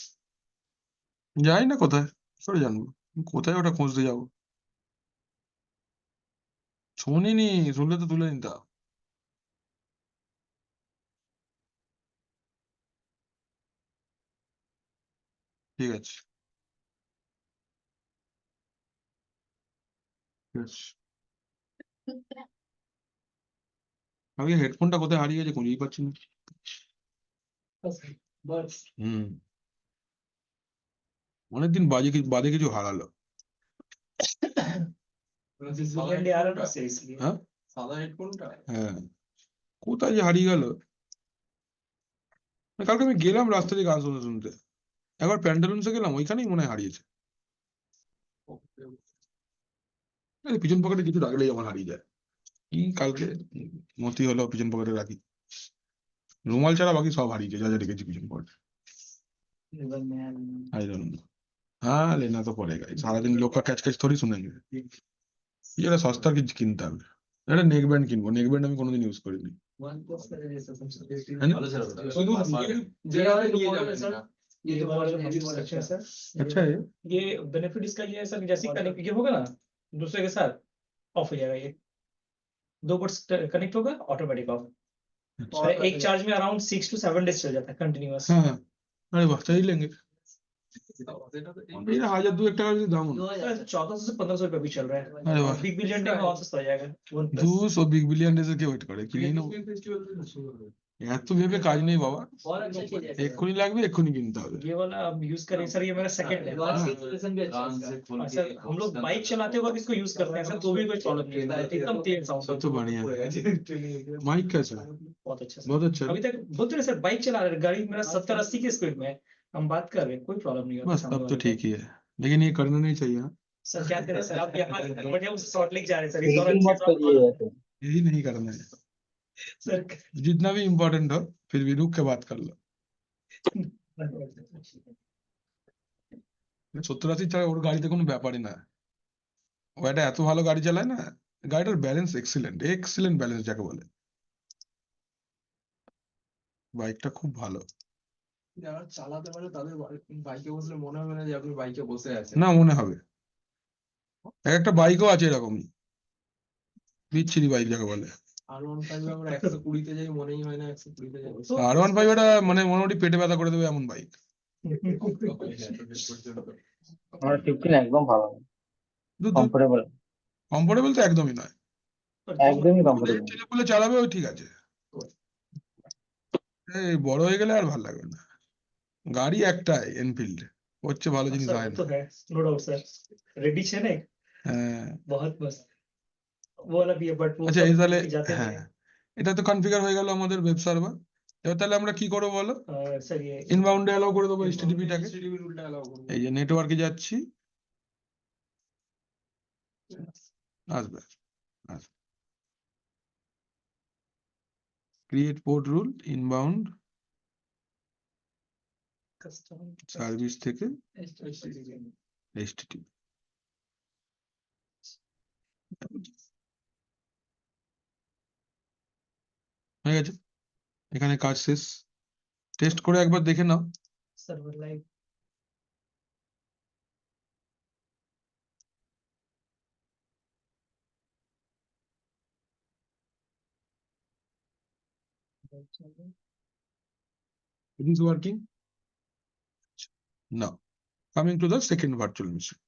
জানি না কোথায়, কি করে জানবো? কোথায় ওটা খুঁজতে যাবো? শুনিনি, শুনলে তো তুলে নিতাম। ঠিক আছে, ঠিক আছে। আমি হেডফোনটা কোথায় হারিয়ে গেছে খুঁজেই পাচ্ছি না। হুম, অনেকদিন বাদে কিছু হারালো। হ্যাঁ সাদা হেডফোনটা হ্যাঁ, কোথায় যে হারিয়ে গেল। কালকে আমি গেলাম রাস্তা দিয়ে গান শুনতে শুনতে, একবার প্যান্টালুন্সে গেলাম, ওইখানেই মনে হয় হারিয়েছে। এই পিছন পকেটে কিছু রাখলেই আমার হারিয়ে যায়। কি কালকে মতি হলো পিছন পকেটে রাখি, রুমাল ছাড়া বাকি সব হারিয়েছে, যা যা রেখেছি পিছন পকেটে। I don't know. हाँ लेना तो पड़ेगा ही। सारा दिन लोग का कैच कैच थोड़ी सुनेंगे। ये ना सस्ता কিছু কিনতে হবে। একটা নেক ব্যান্ড কিনবো, নেক ব্যান্ড আমি কোনোদিন ইউজ করিনি। है ना? अच्छा है। ये बेनिफिट इसका ये है सर, जैसे कनेक्ट ये होगा ना दूसरे के साथ, ऑफ हो जाएगा ये। 2 बट्स कनेक्ट होगा, ऑटोमेटिक ऑफ। और एक चार्ज में अराउंड 6 to 7 डेज चल जाता है कंटिन्यूअस। हाँ हाँ, अरे वाह, चाहिए लेंगे। ये 1000-2000 টাকা যদি দাম হলো। 1400 से 1500 रुपए भी चल रहा है। अरे वाह, बिग बिलियन डे में और सस्ता हो जाएगा। OnePlus। 200 বিগ বিলিয়ন ডেজে কে ওয়েট করে, কিনে নাও। এত ভেবে কাজ নেই বাবা, और अच्छा चीज है এক্ষুনি লাগবে, এক্ষুনি কিনতে হবে। ये वाला अब यूज करें सर, ये मेरा सेकंड है। सर हम लोग बाइक चलाते वक्त इसको यूज करते हैं सर, तो भी कोई प्रॉब्लम नहीं है, एकदम तेज सब साउंड। तो बढ़िया है। माइक कैसा है? बहुत अच्छा सर। बहुत अच्छा है। अभी तक बोलते रहे सर, बाइक चला रहे, गाड़ी मेरा 70-80 की स्पीड में है, हम बात कर रहे हैं, कोई प्रॉब्लम नहीं होता बस सामने तब तो वाले को। ठीक ही है, लेकिन ये करना नहीं चाहिए। हाँ? सर क्या करें सर, आप यहाँ बढ़िया उस शॉर्ट लेके जा रहे हैं सर, इस बिल्कुल दौरान मत करिए ऐसे। यही नहीं करना है। सर जितना भी इम्पोर्टेंट हो फिर भी रुक के बात कर लो। 70-80 ছাড়া ওর গাড়িতে কোনো ব্যাপারই না। ও একটা এত ভালো গাড়ি চালায় না, গাড়িটার ব্যালেন্স এক্সিলেন্ট, এক্সিলেন্ট ব্যালেন্স যাকে বলে। বাইকটা খুব ভালো। যারা চালাতে পারে তাদের বাইকে বসলে মনে হবে না যে আপনি বাইকে বসে আছেন। না মনে হবে, একটা বাইকও আছে এরকমই, বিচ্ছিরি বাইক যাকে বলে। R15 আমরা 120-তে যাই, মনেই হয় না 120-তে যাই। R15 এটা মানে মোটামুটি পেটে ব্যথা করে দেবে এমন বাইক। আমার 15 একদম ভালো না, কমফোর্টেবল, কমফোর্টেবল তো একদমই নয়। একদমই কমফোর্টেবল। ছেলেপুলে চালাবে ওই ঠিক আছে, এই বড় হয়ে গেলে আর ভালো লাগবে না। গাড়ি একটাই এনফিল্ড, হচ্ছে ভালো জিনিস सर হয় वो না। तो है, नो डाउट सर। रेडी है ना, হ্যাঁ बहुत मस्त। वो वाला भी है, बट वो আচ্ছা, सब এই তাহলে लेके जाते হ্যাঁ, हैं। এটা তো কনফিগার হয়ে গেল আমাদের ওয়েব সার্ভার। এবার তাহলে আমরা কি করবো বলো? सर ये ইনবাউন্ডে অ্যালাউ করে দেবো এইচটিটিপি টাকে। HTTP রুলটা অ্যালাউ করুন। এই যে নেটওয়ার্কে যাচ্ছি, আসবে আসবে। Create port rule inbound custom service থেকে HTTP এইচটিটিপি। হয়ে গেছে, এখানে কাজ শেষ। টেস্ট করে একবার দেখে নাও। Server live. It is working. Now, coming to the second virtual machine.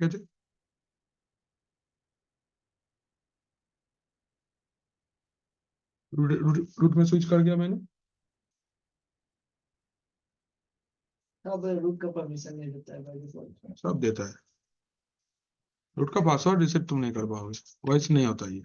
ঠিক আছে, रूट में स्विच कर दिया मैंने। अब रूट का परमिशन नहीं देता है बाय डिफॉल्ट। सब देता है, रूट का पासवर्ड रिसेट तुम नहीं कर पाओगे, वॉइस नहीं होता ये।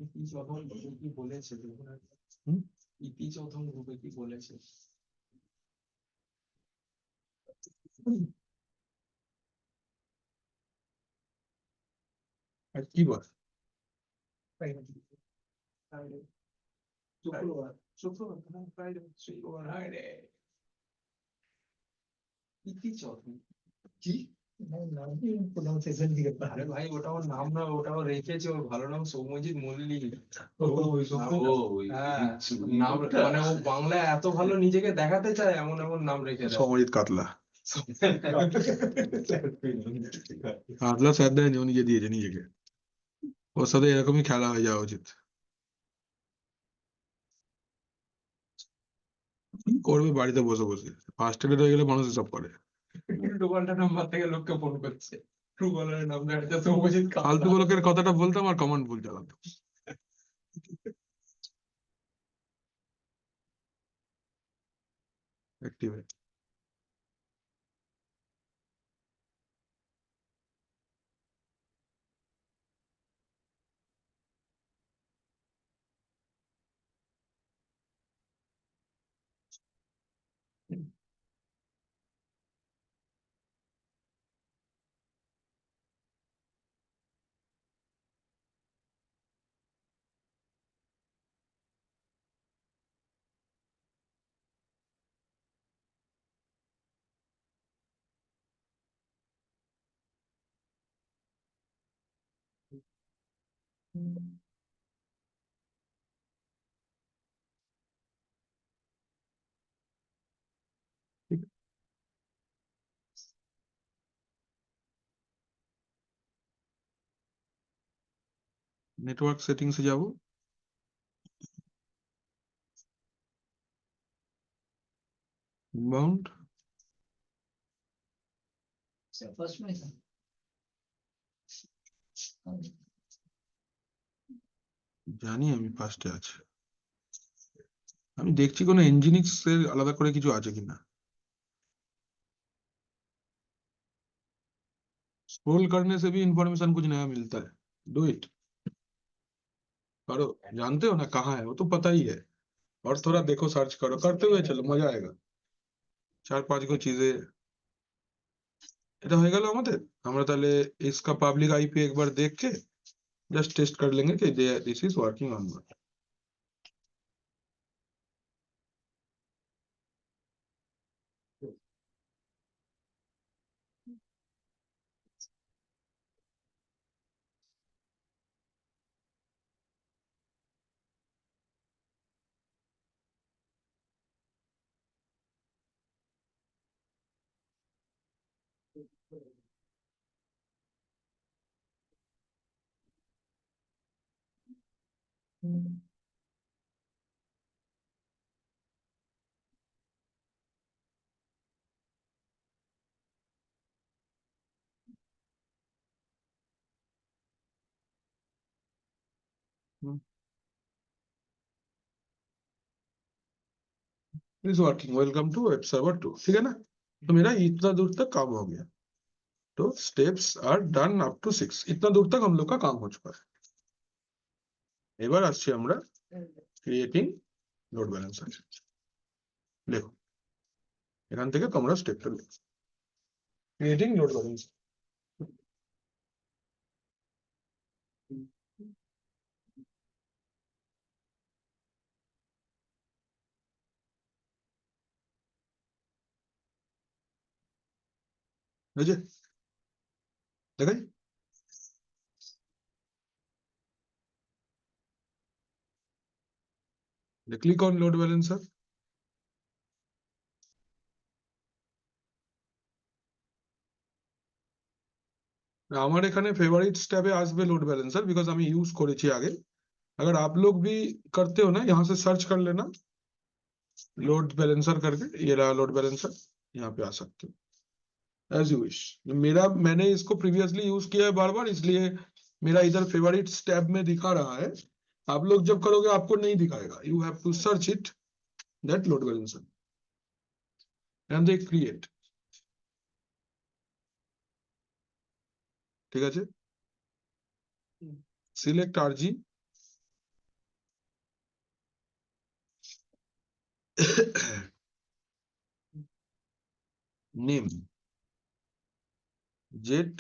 ইপি চৌধন গ্রুপে কি বলেছে দেখুন হুম? ইপি চৌধন গ্রুপে কি বলেছে আর কি বল, ফ্রাইডে শুক্রবার শুক্রবার না ফ্রাইডে শুক্রবার ফ্রাইডে ইপি চৌধন কি নাম কি প্রোনাউন্সিয়েশন দিকে আরে ভাই ওটা ওর নাম না, ওটা ও রেখেছে, ওর ভালো নাম সৌম্যজিৎ মল্লিক। হ্যাঁ, নাম মানে ও বাংলায় এত ভালো নিজেকে দেখাতে চায়, এমন এমন নাম রেখে দেয়। সৌম্যজিৎ কাতলা, কাতলা স্যার দেয়নি, ও নিজে দিয়েছে নিজেকে। ওর সাথে এরকমই খেলা হয়ে যাওয়া উচিত। কি করবে বাড়িতে বসে বসে, ফার্স্ট এড হয়ে গেলে মানুষ সব করে। উল্টো পাল্টা নাম্বার থেকে লোককে ফোন করছে, ট্রু কলারের নাম দেখাচ্ছে সৌম্যজিৎ ফালতু লোকের কথাটা বলতাম আর কমান্ড ভুল চালাতাম। Activate. नेटवर्क सेटिंग से जाओ, इनबाउंड, फर्स्ट में था জানি আমি ফার্স্টে আছে। আমি দেখছি কোনো ইঞ্জিনিক্স এর আলাদা করে কিছু আছে কিনা। स्क्रॉल करने से भी इंफॉर्मेशन कुछ नया मिलता है, डू इट करो, जानते हो ना कहाँ है वो तो पता ही है, और थोड़ा देखो सर्च करो, करते हुए चलो मजा आएगा। 4-5 गो चीजें এটা হয়ে গেল আমাদের। আমরা তাহলে इसका पब्लिक आईपी एक बार देख के जस्ट टेस्ट कर लेंगे कि this is working on not. Is working, welcome to web server 2, ठीक है ना। तो मेरा इतना दूर तक काम हो गया, तो steps are done up to 6, इतना दूर तक हम लोग का काम हो चुका है। এবার আসছি আমরা ক্রিয়েটিং লোড ব্যালেন্সার। দেখো এখান থেকে তোমরা স্টেপটা দেখো, ক্রিয়েটিং লোড ব্যালেন্সার। বুঝে দেখাই, click on load balancer, আমার এখানে फेवरेट्स टैब আসবে लोड बैलेंसर बिकॉज আমি यूज করেছি আগে। अगर आप लोग भी करते हो ना, यहाँ से सर्च कर लेना लोड बैलेंसर करके, ये रहा लोड बैलेंसर, यहाँ पे आ सकते हो एज यू विश। मैंने इसको प्रीवियसली यूज किया है बार बार, इसलिए मेरा इधर फेवरेट्स टैब में दिखा रहा है। आप लोग जब करोगे आपको नहीं दिखाएगा, you have to search it that load balancer and they create. ঠিক আছে, select RG, name Z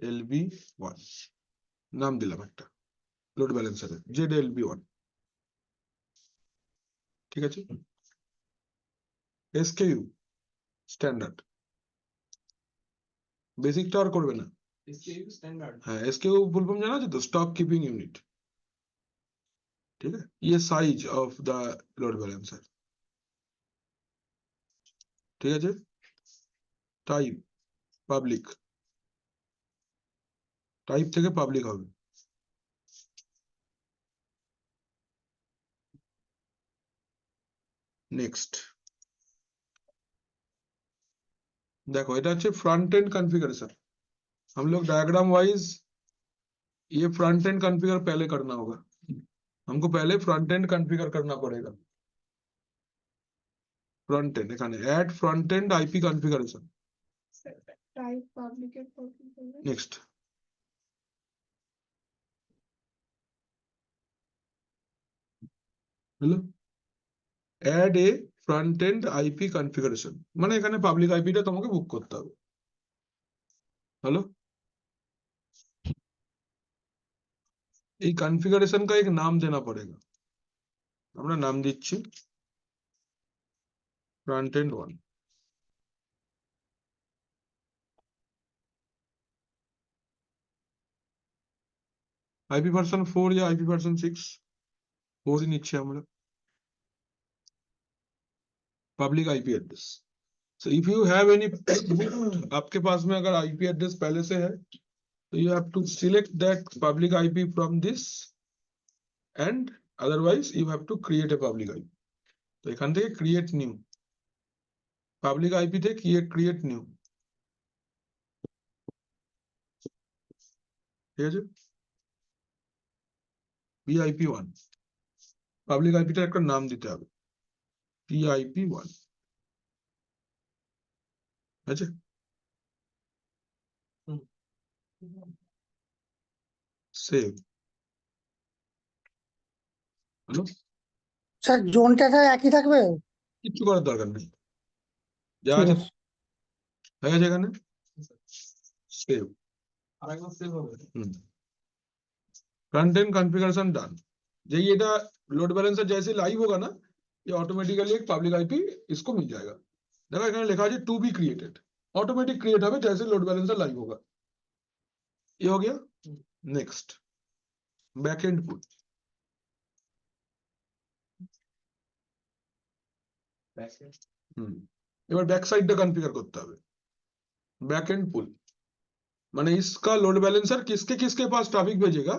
LB 1, নাম দিলাম একটা লোড ব্যালেন্সারে জেড এলবি 1। ঠিক আছে, এসকেইউ স্ট্যান্ডার্ড, বেসিকটা আর করবে না। স্ট্যান্ডার্ড। হ্যাঁ, এসকেইউ ফুল ফর্ম জানা আছে তো, স্টক কিপিং ইউনিট। ठीक है, ये size of the load balancer. ঠিক আছে, টাইপ পাবলিক, টাইপ থেকে পাবলিক হবে। नेक्स्ट देखो, এটা হচ্ছে फ्रंट एंड कॉन्फ़िगरेशन। हम लोग डायग्राम वाइज ये फ्रंट एंड कॉन्फ़िगर पहले करना होगा, हमको पहले फ्रंट एंड कॉन्फ़िगर करना पड़ेगा। फ्रंट एंड এখানে add front end IP configuration. Type public है। नेक्स्ट হলো add a front end IP configuration, মানে এখানে পাবলিক আইপিটা তোমাকে বুক করতে হবে। হলো, এই कॉन्फ़िगरेशन का एक नाम देना पड़ेगा। আমরা নাম দিচ্ছি फ्रंट एंड 1। आईपी वर्जन 4 या आईपी वर्जन 6 4 ही নিচ্ছি আমরা। Public IP address, so if you have any आपके पास में अगर आईपी एड्रेस पहले से है तो you have to select that public IP from this and otherwise you have to create a public IP। তো এখান থেকে create new public IP থেকে create new। ঠিক আছে, PIP1 পাবলিক আইপিটার একটা নাম দিতে হবে, PIP1। আছে, সেভ। হলো, স্যার জোনটা একই থাকবে? কিচ্ছু করার দরকার নেই, যা ঠিক আছে আছে। হয়ে গেছে এখানে সেভ। আরেকবার সেভ হবে। Front end configuration done. जब ये लोड बैलेंसर जैसे लाइव होगा ना, ये ऑटोमेटिकली एक पब्लिक आईपी इसको मिल जाएगा। देखो এখানে লেখা আছে to be created, automatic create হবে जैसे लोड बैलेंसर लाइव होगा। ये हो गया। नेक्स्ट बैकएंड पुल, এবার ব্যাক সাইডটা কনফিগার করতে হবে। बैकएंड पुल माने इसका लोड बैलेंसर किसके किसके पास ट्रैफिक भेजेगा,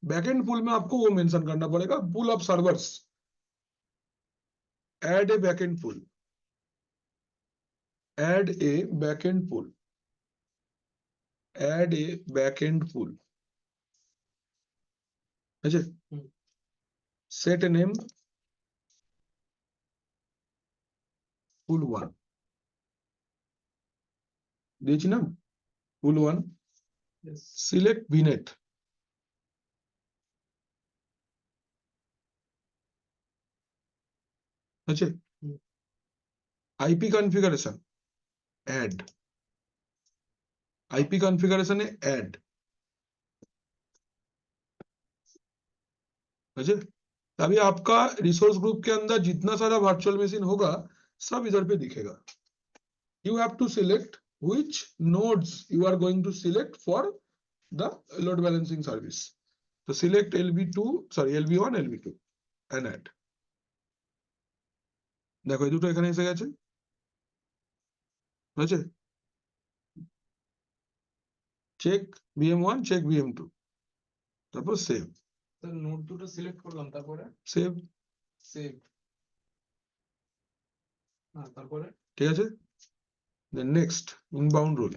बैकएंड पुल में आपको वो मेंशन करना पड़ेगा, pool of servers, add a backend pool, add a backend pool, add a backend pool. अच्छा, सेट ए नेम पुल 1 দিয়েছি না, পুল 1। সিলেক্ট ভিনেট, अच्छा IP configuration add, IP configuration है ऐड। अच्छा, अभी आपका रिसोर्स ग्रुप के अंदर जितना सारा वर्चुअल मशीन होगा सब इधर पे दिखेगा। You have to select which nodes you are going to select for the load balancing service। So select LB2, sorry LB1, LB2 and add। দেখো এই দুটো এখানে এসে গেছে, বুঝেছে? চেক VM1, চেক VM2, তারপর সেভ তো নোট দুটো সিলেক্ট করলাম, তারপরে সেভ। সেভ। হ্যাঁ, তারপরে ঠিক আছে, দেন নেক্সট ইনবাউন্ড রুল।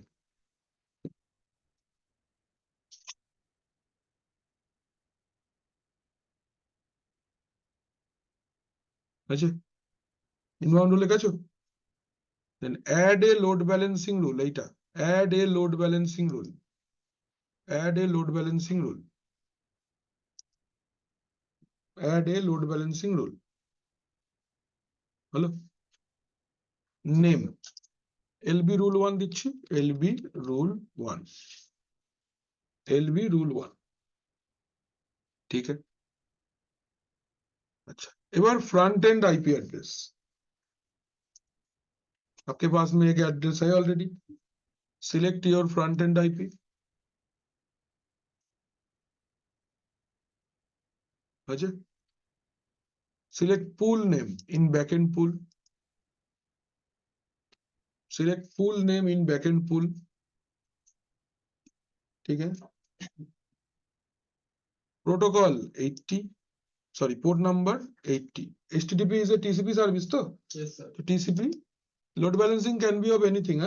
আছে, ইনবাউন্ড রুল লেখা then add a load balancing rule, এইটা add a load balancing rule, add a load balancing rule, add a load balancing rule. হলো, নেম এলবি রুল 1 দিচ্ছি, LB rule 1, LB rule 1। ठीक है, अच्छा এবার front end IP address, आपके पास में एक एड्रेस है already, select your front end IP. अच्छा, select pool name in backend pool, select pool name in backend pool. ठीक है, protocol 80, sorry port number 80। HTTP is a TCP service तो yes sir, TCP load balancing can be of anything,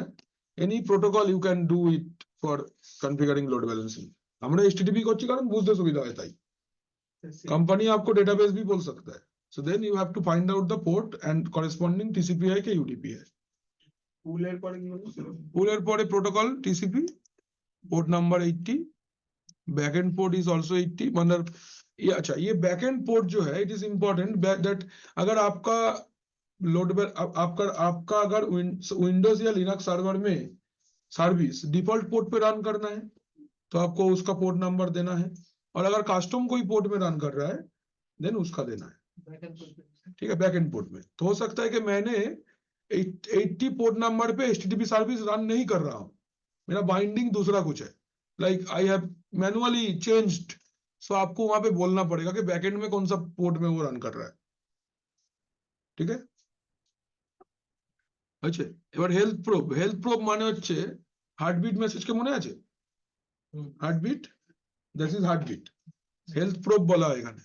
any protocol you can do it for configuring load balancing। আমরা HTTP করছি কারণ বুঝতে সুবিধা হয় তাই, कंपनी आपको डेटाबेस भी बोल सकता है। So then you have to find out the port and corresponding TCP है कि UDP है। পুলের পরে কি হলো? পুলের পরে protocol TCP, port number 80, backend port is also 80। मतलब ये अच्छा, ये backend port जो है it is important that अगर आपका लोड आपका आपका अगर विंडोज या लिनक्स सर्वर में सर्विस डिफॉल्ट पोर्ट पे रन करना है तो आपको उसका पोर्ट नंबर देना है, और अगर कस्टम कोई पोर्ट में रन कर रहा है देन उसका देना है। ठीक है, बैक एंड पोर्ट में तो हो सकता है कि मैंने 80 पोर्ट नंबर पे HTTP सर्विस रन नहीं कर रहा हूं, मेरा बाइंडिंग दूसरा कुछ है, like I have manually changed. So आपको वहां पे बोलना पड़ेगा कि बैकएंड में कौन सा पोर्ट में वो रन कर रहा है। ठीक है, अच्छा এবার হেলথ প্রোব, হেলথ প্রোব মানে হচ্ছে হার্টবিট মেসেজ কে মনে আছে, heartbeat, this is heartbeat. Health probe बोला है एखाने,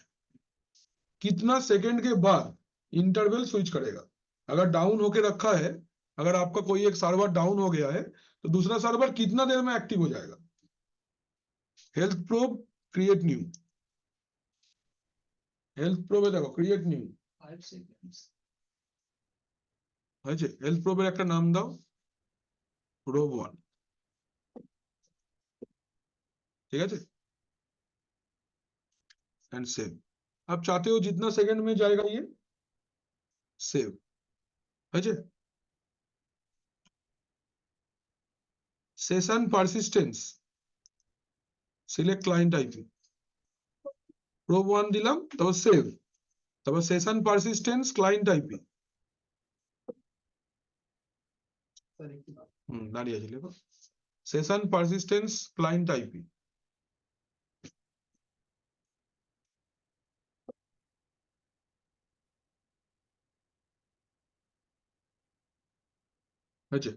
कितना सेकंड के बाद इंटरवल स्विच करेगा। अगर डाउन होके रखा है, अगर आपका कोई एक सर्वर डाउन हो गया है तो दूसरा सर्वर कितना देर में एक्टिव हो जाएगा। Health probe create new, health probe है देखो क्रिएट न्यू 5 seconds। আছে, হেলথ প্রোবের একটা নাম দাও, প্রোব 1। ठीक है, एंड सेव। आप चाहते हो जितना सेकंड में जाएगा ये सेव है। Session persistence, select client IP, probe 1 দিলাম, তারপর সেভ, তারপর সেশন পারসিস্টেন্স ক্লায়েন্ট আইপি। দাঁড়িয়ে আছে লেখো, সেশন পারসিস্টেন্স ক্লায়েন্ট আইপি। হয়েছে,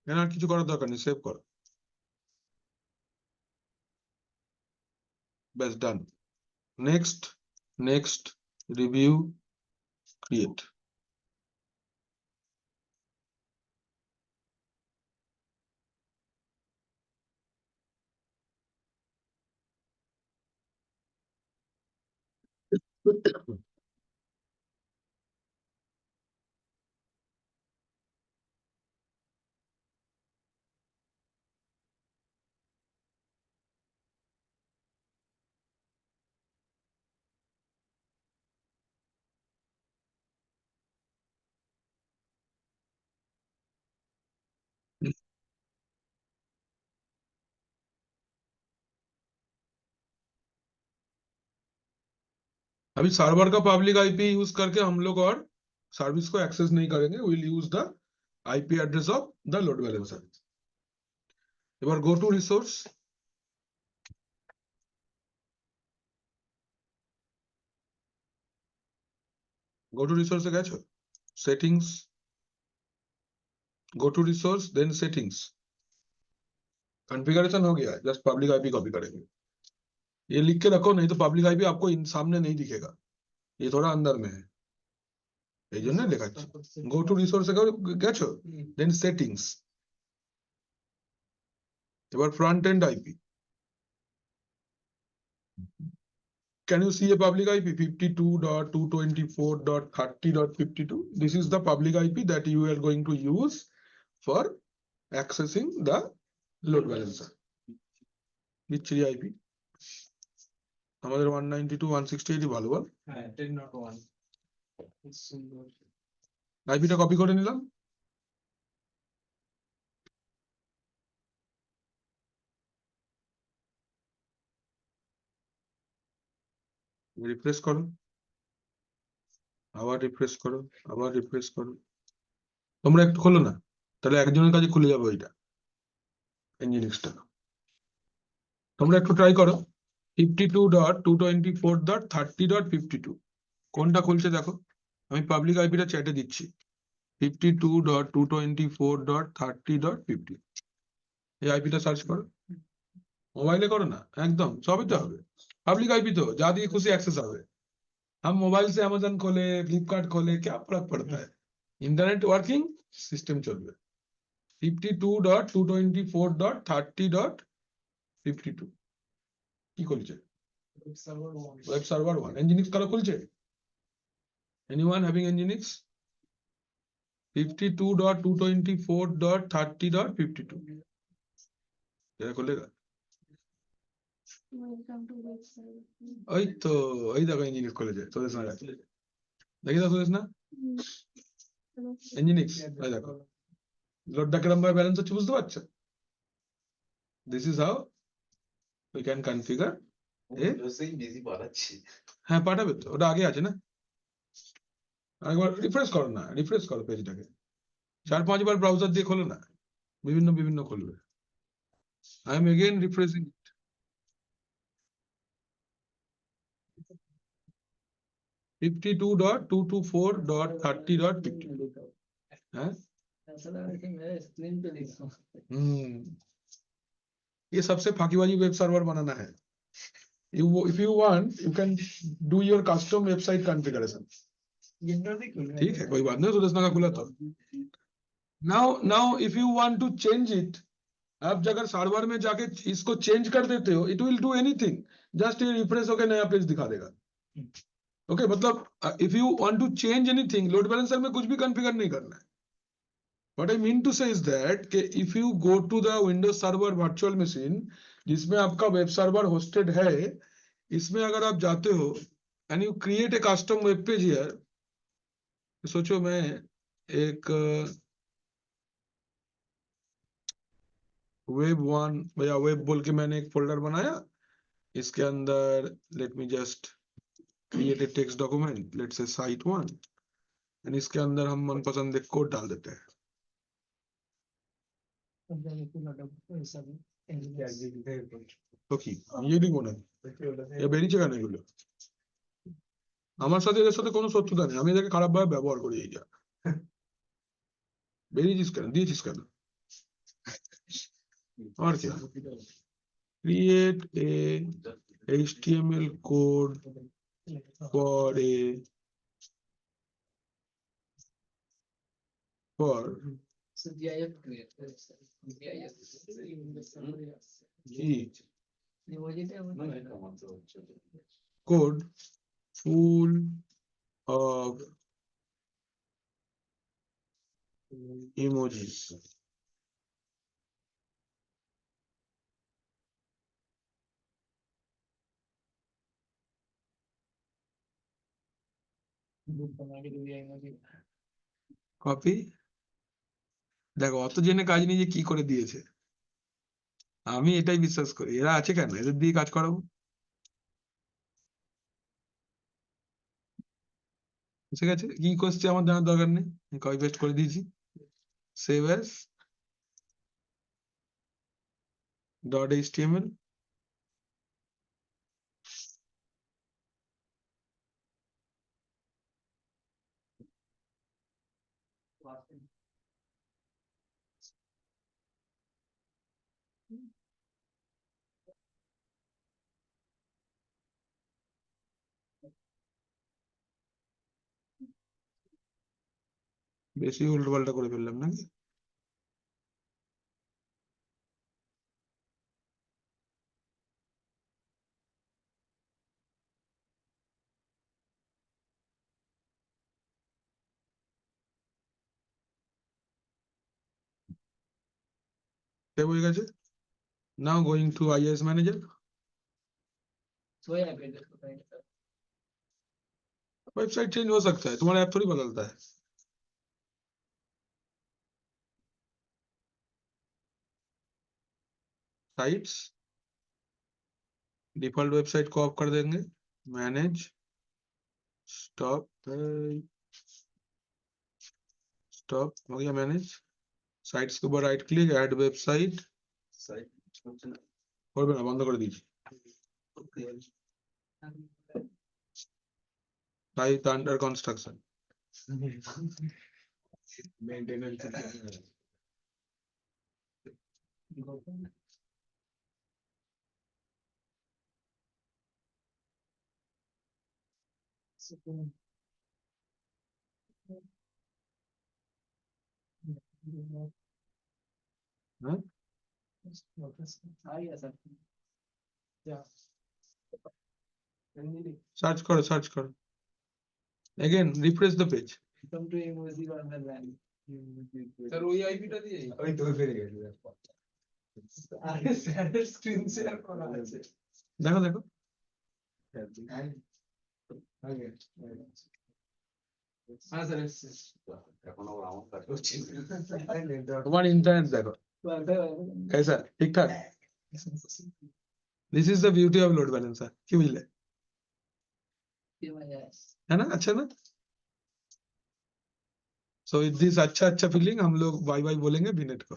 এখানে আর কিছু করার দরকার নেই, সেভ করো, ব্যাস done. Next, next, review, create. अभी सर्वर का पब्लिक आईपी यूज करके हम लोग और सर्विस को एक्सेस नहीं करेंगे, will use the IP address of the load balancer. এবার go to resource, go to রিসোর্সে গেছো, settings, go to resource, then settings. Configuration हो गया, जस्ट पब्लिक आईपी कॉपी करेंगे। ये लिख के रखो, नहीं तो पब्लिक आईपी आपको सामने नहीं दिखेगा, ये थोड़ा अंदर में है, এই জন্য লেখাচ্ছি। Go to resource গেছো, then settings, এবার front end IP. Can you see a public IP 52.224.30.52? This is the public IP that you are going to use for accessing the load balancer. বিচ্ছিরি IP আমাদের 192.168 ভালো বল, হ্যাঁ 10.1 খুব সুন্দর। আইপিটা copy করে নিলাম, রিফ্রেশ করো, আবার রিফ্রেশ করো, আবার রিফ্রেশ করো, তোমরা একটু খোলো না, তাহলে একজনের কাছে খুলে যাবে ওইটা ইঞ্জিনিক্সটা। তোমরা একটু ট্রাই করো 52.224.30.52 কোনটা খুলছে দেখো, আমি পাবলিক আইপিটা চ্যাটে দিচ্ছি 52.224.30.50 এই আইপিটা সার্চ করো, মোবাইলে করো না, একদম সবই তো হবে পাবলিক आईपी, तो যা দিয়ে খুশি অ্যাক্সেস হবে। हम मोबाइल से अमेजन खोले, फ्लिपकार्ट खोले, क्या फर्क पड़ता है, इंटरनेट वर्किंग सिस्टम चलবে। 52.224.30.52 কি খুলছে, সার্ভার 1 ওয়েব সার্ভার 1 nginx কারো খুলছে, এনিওয়ান হ্যাভিং nginx 52.224.30.52 এরা খুলেগা, Welcome to website. ওই তো ওই দেখো nginx খুলেছে, তোদের সঙ্গে দেখি তো সুদেশ না nginx, ওই দেখো লোডটা কিরম ভাবে ব্যালেন্স হচ্ছে বুঝতে পারছো, this is how we can configure. সেই বেশি বাড়াচ্ছি। হ্যাঁ পাঠাবে তো, ওটা আগে আছে না, আরেকবার রিফ্রেশ করো না, রিফ্রেশ করো পেজটাকে, 4-5 বার ব্রাউজার দিয়ে খোলো না, বিভিন্ন বিভিন্ন খুলবে। আই এম এগেইন রিফ্রেশিং, 52.224.30.50 হ্যাঁ ये सबसे फाकीबाजी वेब सर्वर बनाना है। If you want, you can do your custom website configuration. ठीक है, कोई बात नहीं, सुदेशना का खुला तो। Now, if you want to change it, आप अगर सर्वर में जाके इसको चेंज कर देते हो, it will do anything. Just ये रिफ्रेश होकर नया पेज दिखा देगा। ओके मतलब if you want to change anything, load balancer में कुछ भी कॉन्फ़िगर नहीं करना है। What I mean to say is that if you go to the Windows Server virtual machine, जिसमें आपका वेब सर्वर hosted है, इसमें अगर आप जाते हो and you create a custom web page here, सोचो मैं एक वेब 1 या वेब बोल के मैंने एक फोल्डर बनाया, इसके अंदर let me just create a text document, let's say site 1, and इसके अंदर हम मनपसंद एक कोड डाल देते हैं। তো কি আমি যদি মনে এ বেরিয়েছে কেন এগুলো, আমার সাথে এদের সাথে কোনো শত্রুতা নেই, আমি এদেরকে খারাপ ভাবে ব্যবহার করি, এই যা বেরিয়েছিস কেন, দিয়েছিস কেন, আর কি create a HTML code for code full of emojis. Copy, দেখো অত জেনে কাজ নেই যে কি করে দিয়েছে, আমি এটাই বিশ্বাস করি, এরা আছে কেন, এদের দিয়ে কাজ করাবো। ঠিক আছে, কি করছে আমার জানার দরকার নেই, কপি পেস্ট করে দিয়েছি, সেভ অ্যাজ .html, বেশি উল্টো পাল্টা করে ফেললাম নাকি? সেভ হয়ে গেছে। Now going to is manager. वही ऐप है देखो भाई। वेबसाइट चेंज हो सकता है, तुम्हारा ऐप थोड़ी बदलता है। साइट्स, डिफॉल्ट वेबसाइट को ऑफ कर देंगे। मैनेज, स्टॉप, स्टॉप हो गया मैनेज। साइट्स के ऊपर राइट क्लिक, ऐड वेबसाइट। করবে না, বন্ধ করে দিয়েছি। Site under construction. মেইনটেনেন্স হ্যাঁ, সার্চ করো, সার্চ করো। Again, refresh the page. Sir ওই আইপিটা দিয়ে ওই তো বেরিয়ে গেছে আরে স্যারের স্ক্রিন শেয়ার করা আছে দেখো দেখো, হ্যাঁ স্যার এসছে এখন আবার আমার কাছে হচ্ছে তোমার ইন্টারনেট দেখো कैसा ठीक ठाक। This is the beauty of load balancer. কি বুঝলে? है ना, अच्छा ना? सो विद दिस अच्छा अच्छा फीलिंग हम लोग बाय बाय बोलेंगे बिनेट को,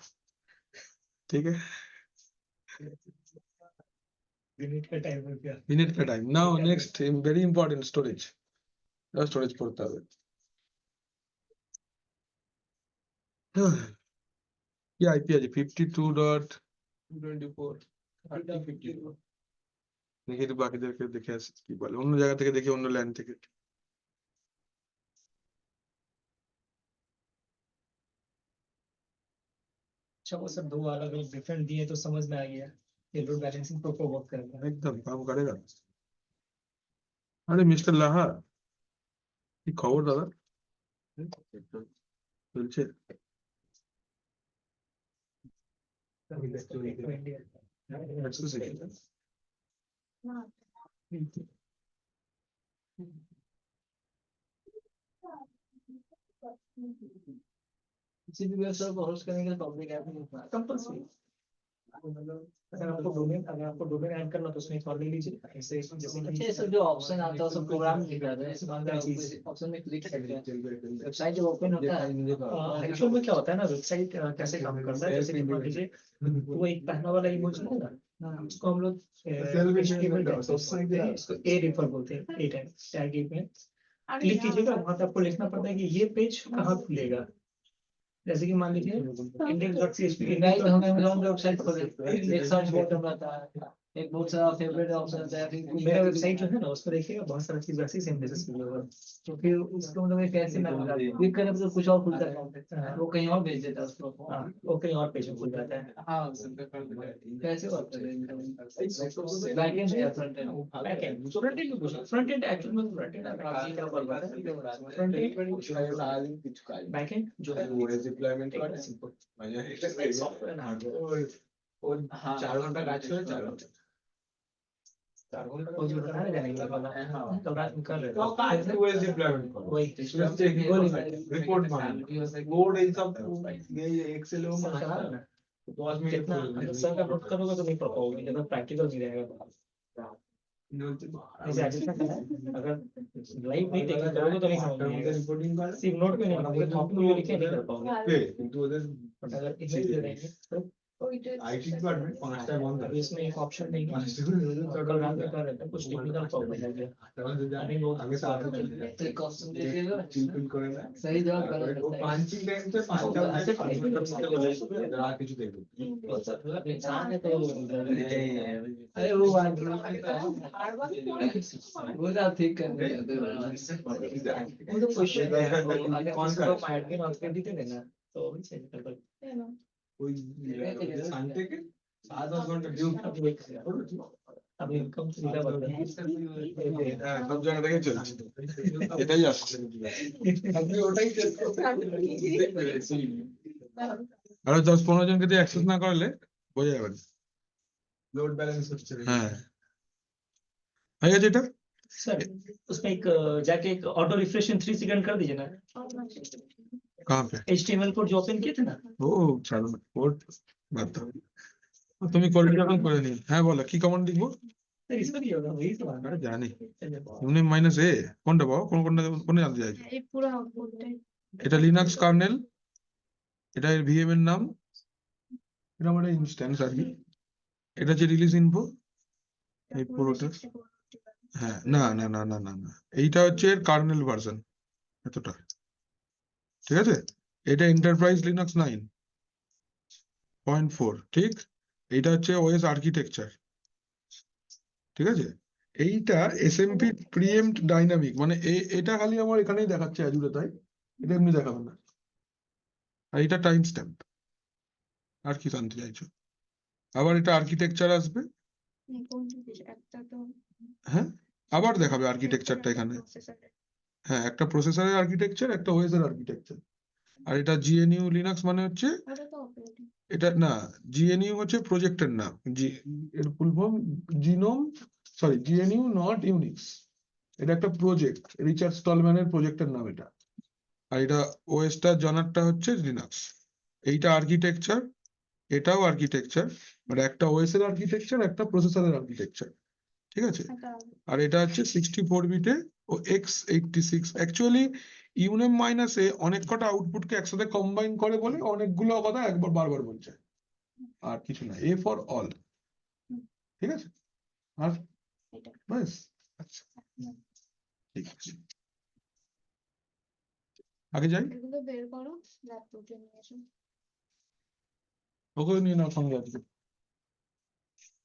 ठीक है? मिनट का टाइम हो गया। बिनेट का time. Now next very important, storage. Storage পড়তে হবে। কি আইপি আছে? 52.24 দেখি একটু বাকিদেরকে দেখে আসি কি বলে, অন্য জায়গা থেকে দেখি, অন্য ল্যান্ড থেকে। अच्छा वो सब दो अलग अलग डिफरेंट दिए तो समझ में आ गया ये लोड बैलेंसिंग प्रॉपर वर्क करेगा। একদম কাম করেगा। আরে মিস্টার লাহা, কি খবর দাদা? চলছে? Access है क्या? किसी भी वेबसाइट को होस्ट करने के लिए पब्लिक ऐप नहीं होता कंपलसरी। अगर आपको डोमेन ऐड करना तो उसमें एक और ले लीजिए ऐसे जैसे कि ये सब जो ऑप्शन आता है सब प्रोग्राम दिख रहा है इसमें ऑप्शन में क्लिक करते हैं वेबसाइट जब ओपन होता है एक्चुअल में क्या होता है ना, वेबसाइट कैसे काम करता है, जैसे कि मान लीजिए वो एक पहला वाला इमोजी है ना, उसको हम लोग HTML बोलते हैं, इसको ए रेफर बोलते हैं, ए टैग में क्लिक कीजिएगा, वहां पे आपको लिखना पड़ता है कि ये पेज कहाँ खुलेगा। जैसे कि मान लीजिए index.php गाइस हम अमेज़न वेबसाइट पर एक सर्च बटन रहता है एक बहुत सारा फेवरेट ऑप्शन रहता है फिर कुछ मेरा वेबसाइट जो है ना उस पर देखिएगा बहुत सारा चीज वैसे ही सेम बेसिस पे होगा। तो फिर उसको मतलब एक कैसे ना क्लिक करने पर कुछ और खुलता है वो कहीं और भेज देता है उसको हाँ, वो कहीं और पेज में खुल जाता है। हाँ कैसे वर्क करेंगे बैकएंड या front end backend front end actual में फ्रंट एंड आप क्या बोल रहा है, फ्रंट एंड बैकएंड जो है वो डिप्लॉयमेंट एक করে सिंपल মানে सॉफ्टवेयर एंड हार्डवेयर। ও 4 ঘন্টা কাজ করে 4 ঘন্টা 4 ঘন্টা वो जो बताया जाने वाला है हाँ तो रात में कर তো কাজ ওএস ডিপ্লয়মেন্ট করো वही রিপোর্ট বানানো কোড এই সব এই এক্সেল ও বানানো 10 মিনিট जितना सर का नोट करोगे तो नहीं पढ़ पाओगे, जब प्रैक्टिकल नहीं रहेगा। जैसे एडिशन है, अगर लाइव नहीं देखा करोगे तो नहीं समझ में आएगा, রিপোর্টিং করে सिर्फ नोट में नहीं, पूरे टॉपिक में लिखे नहीं कर पाओगे। কিন্তু ওদের बट अगर इमेज दे देंगे तो ওইটা IT ডিপার্টমেंट 5টায় বন্ধ अब হয়। इसमें एक ऑप्शन नहीं है 5টা করে রোজ कल रात में कर रहे थे कुछ टेक्निकल प्रॉब्लम हो गया আগে তো আগে तो एक ऑप्शन दे दिएगा চিলপিল করে না सही जवाब তারপরে ও गलत পাঞ্চিং টাইমটা 5টা ऐसे আর কিছু দেখবে इंसान है तो এই, अरे वो बात वो आप ठीक कर रहे हैं वो तो क्वेश्चन है अगर कौन किसी सा को है? माइंड में मार्क्स कर देते हैं ना तो भी चेंज कर दो কেন? ওই সান থেকে 7-10 ঘন্টা ডিউ अभी इनकम सीधा बढ़ रहा है হ্যাঁ সব জায়গা থেকে চলছে এটাই আসছে আপনি ওটাই চেক করতে আরো 10-15 জনকে দিয়ে অ্যাক্সেস না করালে বোঝা যাবে না। লোড ব্যালেন্স হচ্ছে হ্যাঁ হয়ে গেছে এটা सर उसमें एक जाके एक ऑटो रिफ्रेश इन 3 सेकंड कर दीजिए ना कहाँ पे HTML कोड जो ओपन किए थे ना ও ছাড়ো না কোড বাদ দাও তুমি করে যখন করে নিও হ্যাঁ বলো কি কমান্ড লিখবো सर इसमें भी होगा वही सवाल আরে জানি है ইউনিট মাইনাস এ কোনটা পাবো কোনটা কোনটা জানতে চাইছো এই পুরো আউটপুটটাই এটা লিনাক্স কার্নেল এটা এর ভিএম এর নাম এটা আমাদের ইনস্ট্যান্স আর কি এটা হচ্ছে রিলিজ ইনফো এই পুরোটা হ্যাঁ না না না না না না এইটা হচ্ছে এর কার্নেল ভার্সন এতটা ঠিক আছে এটা এন্টারপ্রাইজ লিনাক্স 9.4 ঠিক এইটা হচ্ছে ওএস আর্কিটেকচার ঠিক আছে এইটা এসএমপি প্রিএম্পড ডাইনামিক মানে এটা খালি আমার এখানেই দেখাচ্ছে অ্যাজুরে তাই এটা এমনি দেখাবে না আর এটা টাইম স্ট্যাম্প আর কি জানতে চাইছো আবার এটা আর্কিটেকচার আসবে কোন জিনিস একটা তো হ্যাঁ আবার দেখাবে আর্কিটেকচারটা এখানে হ্যাঁ একটা প্রসেসরের আর্কিটেকচার একটা ওএস এর আর্কিটেকচার আর এটা জিএনইউ লিনাক্স মানে হচ্ছে ওটা তো অপারেটিং এটা না জিএনইউ হচ্ছে প্রজেক্টের নাম এর full form GNU not Unix এটা একটা প্রজেক্ট রিচার্ড স্টলম্যানের প্রজেক্টের নাম এটা আর এটা ওএসটা জানারটা হচ্ছে লিনাক্স এইটা আর্কিটেকচার এটাও আর্কিটেকচার মানে একটা ওএস এর আর্কিটেকচার একটা প্রসেসরের আর্কিটেকচার ঠিক আছে আর এটা হচ্ছে 64 বিটে ও x86 অ্যাকচুয়ালি ইউনেম মাইনাস এ অনেক কটা আউটপুটকে একসাথে কম্বাইন করে বলে অনেকগুলো কথা একবার বারবার বলছে আর কিছু না এ ফর অল ঠিক আছে আর এটা। ব্যাস আচ্ছা ঠিক আছে আগে যাই এগুলো বের করো ল্যাপটপে নিয়ে এসো ওকে নিয়ে নাও সঙ্গে আজকে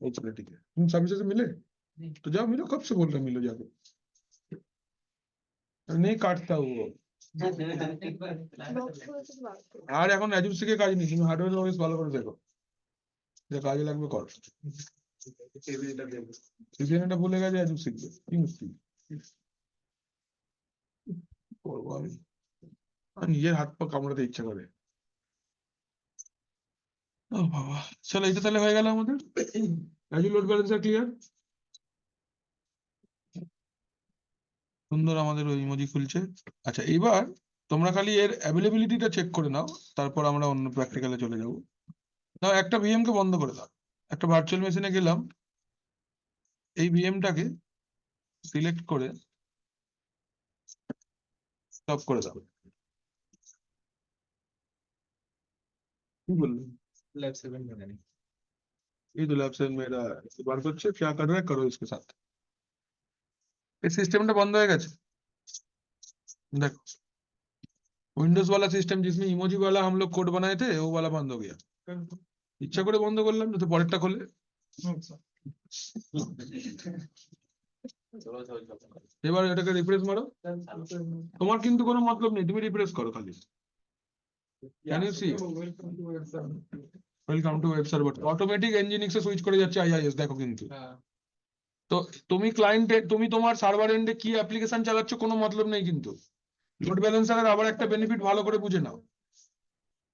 এই ছেলেটিকে তুমি সার্ভিসে মিলে तो जाओ मिलो कब से बोल रहे मिलो जाके नहीं काटता वो আর এখন অ্যাজুর থেকে কাজ নেই তুমি হার্ডওয়্যার ওএস ভালো করে দেখো যে কাজে লাগবে কর সিপিএনটা ভুলে গেছে অ্যাজুর শিখবে কি মুশকিল করবো আমি আর নিজের হাত পা কামড়াতে ইচ্ছা করে ও বাবা চলো এটা তাহলে হয়ে গেল আমাদের অ্যাজুর লোড ব্যালেন্সার ক্লিয়ার সুন্দর আমাদের ওই ইমোজি খুলছে আচ্ছা এবার তোমরা খালি এর অ্যাভেলেবিলিটিটা চেক করে নাও তারপর আমরা অন্য প্র্যাকটিক্যালে চলে যাব নাও একটা ভিএম কে বন্ধ করে দাও একটা ভার্চুয়াল মেশিনে গেলাম এই ভিএমটাকে সিলেক্ট করে স্টপ করে দাও কি বললো लैब 7 में नहीं ये तो लैब से मेरा बार করছে क्या कर रहा है करो इसके साथ এই সিস্টেমটা বন্ধ হয়ে গেছে देखो विंडोज वाला सिस्टम जिसमें इमोजी वाला हम लोग कोड बनाए थे वो वाला बंद हो गया ইচ্ছা করে বন্ধ করলাম তো পরেরটা খোলে এবার এটাকে রিফ্রেশ মারো তোমার কিন্তু কোনো মতলব নেই তুমি রিফ্রেশ করো খালি can you see welcome to web server automatic NGINX এ সুইচ করে যাচ্ছে আইআইএস দেখো কিন্তু তো তুমি ক্লায়েন্টে তুমি তোমার সার্ভার এন্ডে কি অ্যাপ্লিকেশন চালাচ্ছ কোনো মতলব নেই কিন্তু লোড ব্যালেন্সারের আবার একটা বেনিফিট ভালো করে বুঝে নাও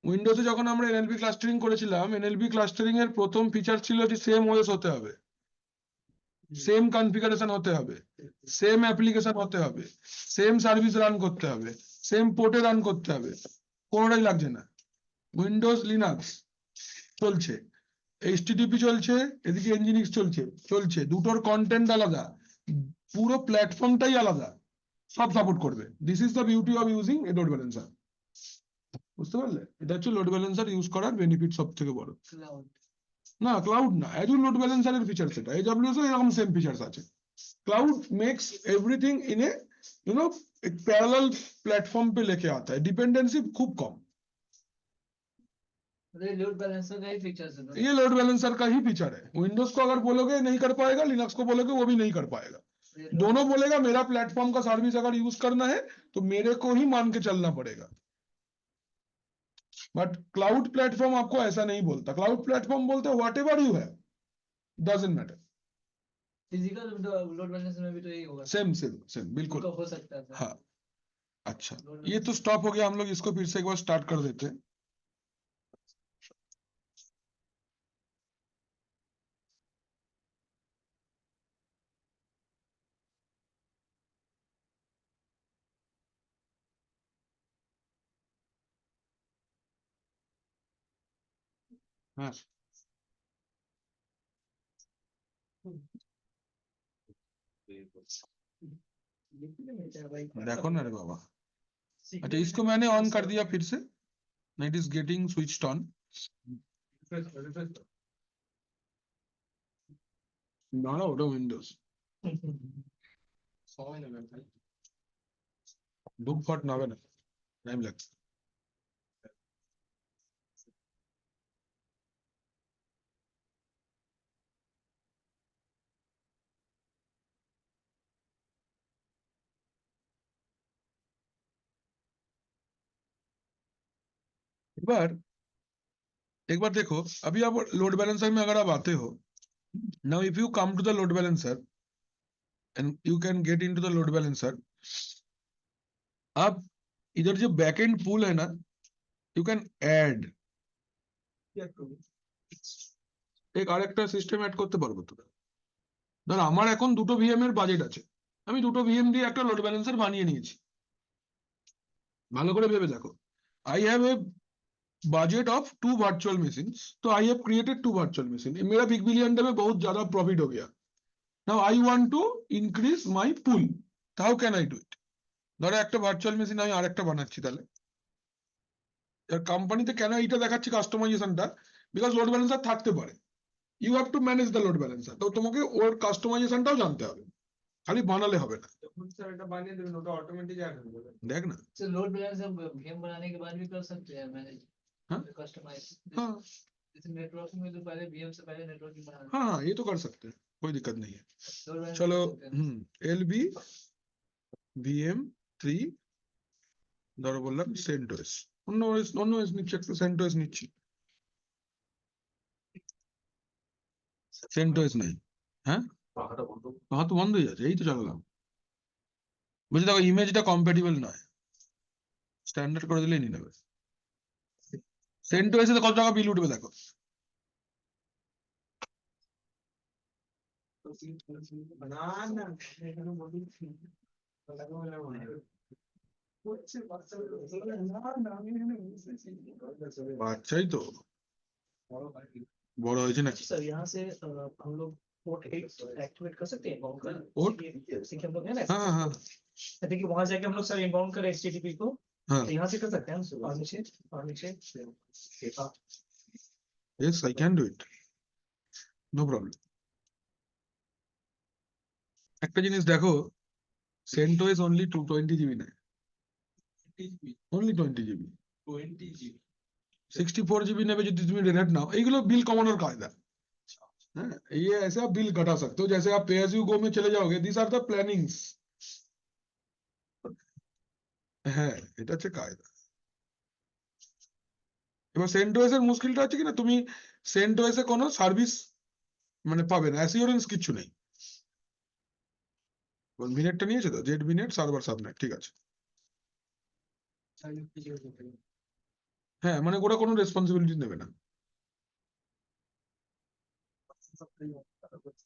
উইন্ডোজে যখন আমরা এনএলপি ক্লাস্টারিং করেছিলাম এনএলপি ক্লাস্টারিং এর প্রথম ফিচার ছিল যে সেম ওএস হতে হবে সেম কনফিগারেশন হতে হবে সেম অ্যাপ্লিকেশন হতে হবে সেম সার্ভিস রান করতে হবে সেম পোর্টে রান করতে হবে কোনোটাই লাগছে না উইন্ডোজ লিনাক্স চলছে এইচটিটিপি চলছে এদিকে এনজিনিক্স চলছে দুটোর কন্টেন্ট আলাদা পুরো প্ল্যাটফর্মটাই আলাদা সব সাপোর্ট করবে this is the beauty of using a load balancer বুঝতে পারলে? এটা হচ্ছে লোড ব্যালেন্সার ইউজ করার বেনিফিট সব থেকে বড়। Cloud. না ক্লাউড না, অ্যাজুর লোড ব্যালেন্সারের ফিচার সেটা, AWS এর এরকম সেম ফিচার্স আছে। क्लाउड मेक्स एवरीथिंग इन ए एक पैरेलल प्लेटफॉर्म पे लेके आता है, डिपेंडेंसी खूब कम। ये load balancer का ही features है ना? ये लोड बैलेंसर का ही फीचर है। विंडोज को अगर बोलोगे नहीं कर पाएगा, लिनक्स को बोलोगे वो भी नहीं कर पाएगा। ये दोनों बोलेगा मेरा प्लेटफॉर्म का सर्विस अगर यूज करना है तो मेरे को ही मान के चलना पड़ेगा। बट क्लाउड प्लेटफॉर्म आपको ऐसा नहीं बोलता, क्लाउड प्लेटफॉर्म बोलते what ever you have doesn't matter. physical load balancer में भी तो यही होगा। सेम सेम सेम बिल्कुल। उनका हो सकता है। हाँ अच्छा, ये तो स्टॉप हो गया, हम लोग इसको फिर से एक बार स्टार्ट कर देते हैं। हाँ देखो ना रे बाबा। अच्छा इसको मैंने ऑन कर दिया फिर से, it is getting switched on. ना ना ওটা উইন্ডোজ সময় নেবে ভাই। ডুব ফট না হবে না, টাইম লাগছে। एक बार देखो, अभी आप लोड बैलेंसर में अगर आप आते हो, now if you come to the load balancer and you can get into the load balancer, आप इधर जो बैकएंड पूल है ना, यू कैन ऐड एक আরেকটা সিস্টেম অ্যাড করতে পারবো তো। ধর আমার এখন দুটো ভিএম এর বাজেট আছে, আমি দুটো ভিএম দিয়ে একটা লোড ব্যালেন্সার বানিয়ে নিয়েছি। ভালো করে ভেবে দেখো, I have a budget of 2 virtual machines, तो I have created 2 virtual machine, मेरा बिग बिलियन डे में बहुत ज्यादा प्रॉफिट हो गया। Now I want to increase my pool, how can I do it? ধরো একটা ভার্চুয়াল মেশিন আমি আরেকটা বানাচ্ছি, তাহলে কোম্পানিতে কেন এইটা দেখাচ্ছি কাস্টমাইজেশনটা, বিকজ লোড ব্যালেন্সার থাকতে পারে, you have to manage the load balancer, তো তোমাকে ওর কাস্টমাইজেশনটাও জানতে হবে, খালি বানালে হবে না। যখন স্যার এটা বানিয়ে দেবেন ওটা অটোমেটিক অ্যাড হয়ে যাবে। দেখ না So load balancer VM बनाने के बाद भी कर सकते हैं मैनेज। हाँ? कस्टमाइज। हाँ जैसे नेटवर्किंग में तो पहले VM से पहले नेटवर्किंग बनाना। हाँ हाँ, ये तो कर सकते हैं, कोई दिक्कत नहीं है। Load balancer चलो कर सकते हैं। LB VM3 ধরো বললাম সেন্টোস, অন্য OS নিচ্ছি, একটা সেন্টোস নিচ্ছি, সেন্টোস নাই। হ্যাঁ হ্যাঁ তো বন্ধ হয়ে যাচ্ছে, এই তো চালালাম। বলছি দেখো ইমেজটা কম্প্যাটিবল নয়, স্ট্যান্ডার্ড করে দিলেই নিয়ে নেবে। সেন্টোসে কত টাকা বিল উঠবে দেখো। না না এখানে বলছি লাগা বলে মনে হয় হচ্ছে বাচ্চা না না আমি এখানে বসেছি বাচ্চাই তো বড় হয়েছে না। सर यहाँ से हम लोग पोर्ट 8 एक्टिवेट कर सकते हैं इनबाउंड का। पोर्ट? ठीक है हम लोग है ना। हाँ हाँ देखिए वहां जाके हम लोग सर इनबाउंड करें HTTP को, हाँ तो यहाँ से कर सकते हैं और नीचे yes I can do it, no problem। একটা জিনিস দেখো, সেন্টোস only 220 GB নেয়, only 20 GB, 20 GB 64 GB নেবে যদি তুমি রেড নাও। এইগুলো বিল কমানোর কায়দা। हाँ ये ऐसे आप बिल घटा सकते हो, जैसे आप पे एज यू गो में चले जाओगे, दिस आर द प्लानिंग्स। হ্যাঁ এটা হচ্ছে কায়দা। এবার সেন্টোস এর মুশকিলটা হচ্ছে কি না, তুমি সেন্টোসে কোনো সার্ভিস মানে পাবে না, অ্যাসিওরেন্স কিছু নেই। মিনিটটা নিয়েছে তো, জেড মিনিট সার্ভার সাবনেট, ঠিক আছে। হ্যাঁ মানে ওরা কোনো রেসপন্সিবিলিটি নেবে না।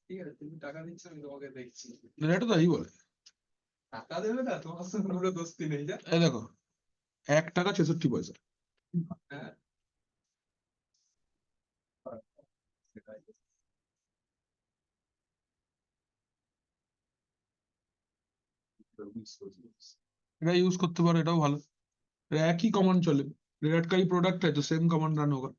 ঠিক আছে তুমি টাকা দিচ্ছ আমি তোমাকে দেখছি, না, এটা তাই বলে, টাকা দেবে না তোমার সঙ্গে কোনো দোস্তি নেই যা। এই দেখো 1 টাকা 66 পয়সা। হ্যাঁ এটা ইউজ করতে পারো, এটাও ভালো, এটা একই কমান্ড চলে, रेड का ही प्रोडक्ट है तो सेम कमांड रन होगा।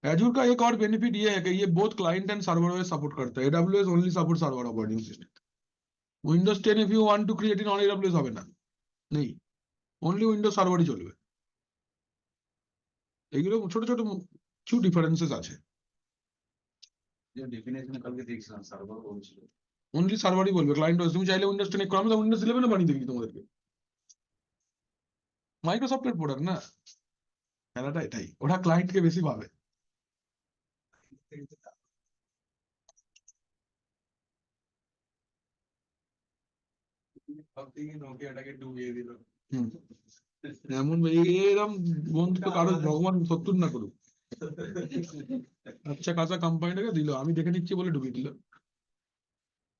एजूर का एक और बेनिफिट ये है कि ये बोथ क्लाइंट एंड सर्वर में सपोर्ट करता है। AWS only support server operating system. Windows 10 if you want to create in on AWS হবে না, নেই, অনলি উইন্ডোজ সার্ভারই চলবে। এগুলো ছোট ছোট কিছু ডিফারেন্সেস আছে। যে ডেফিনেশনে কালকে দেখছিলাম সার্ভার বলছিল। অনলি সার্ভারই বলবে, ক্লায়েন্ট ওএস তুমি চাইলে উইন্ডোজ 10 করাবে, উইন্ডোজ 11 বানিয়ে দেবে তোমাদেরকে। মাইক্রোসফটের প্রোডাক্ট না, খেলাটা এটাই, ওরা ক্লায়েন্টকে বেশি পাবে। সবথেকে নোকিয়াটাকে ডুবিয়ে দিল। হুম, এমন এরকম বন্ধু তো কারো ভগবান শত্রুর না করুক। আচ্ছা কাঁচা কোম্পানিটাকে দিল, আমি দেখে নিচ্ছি বলে ঢুকিয়ে দিল,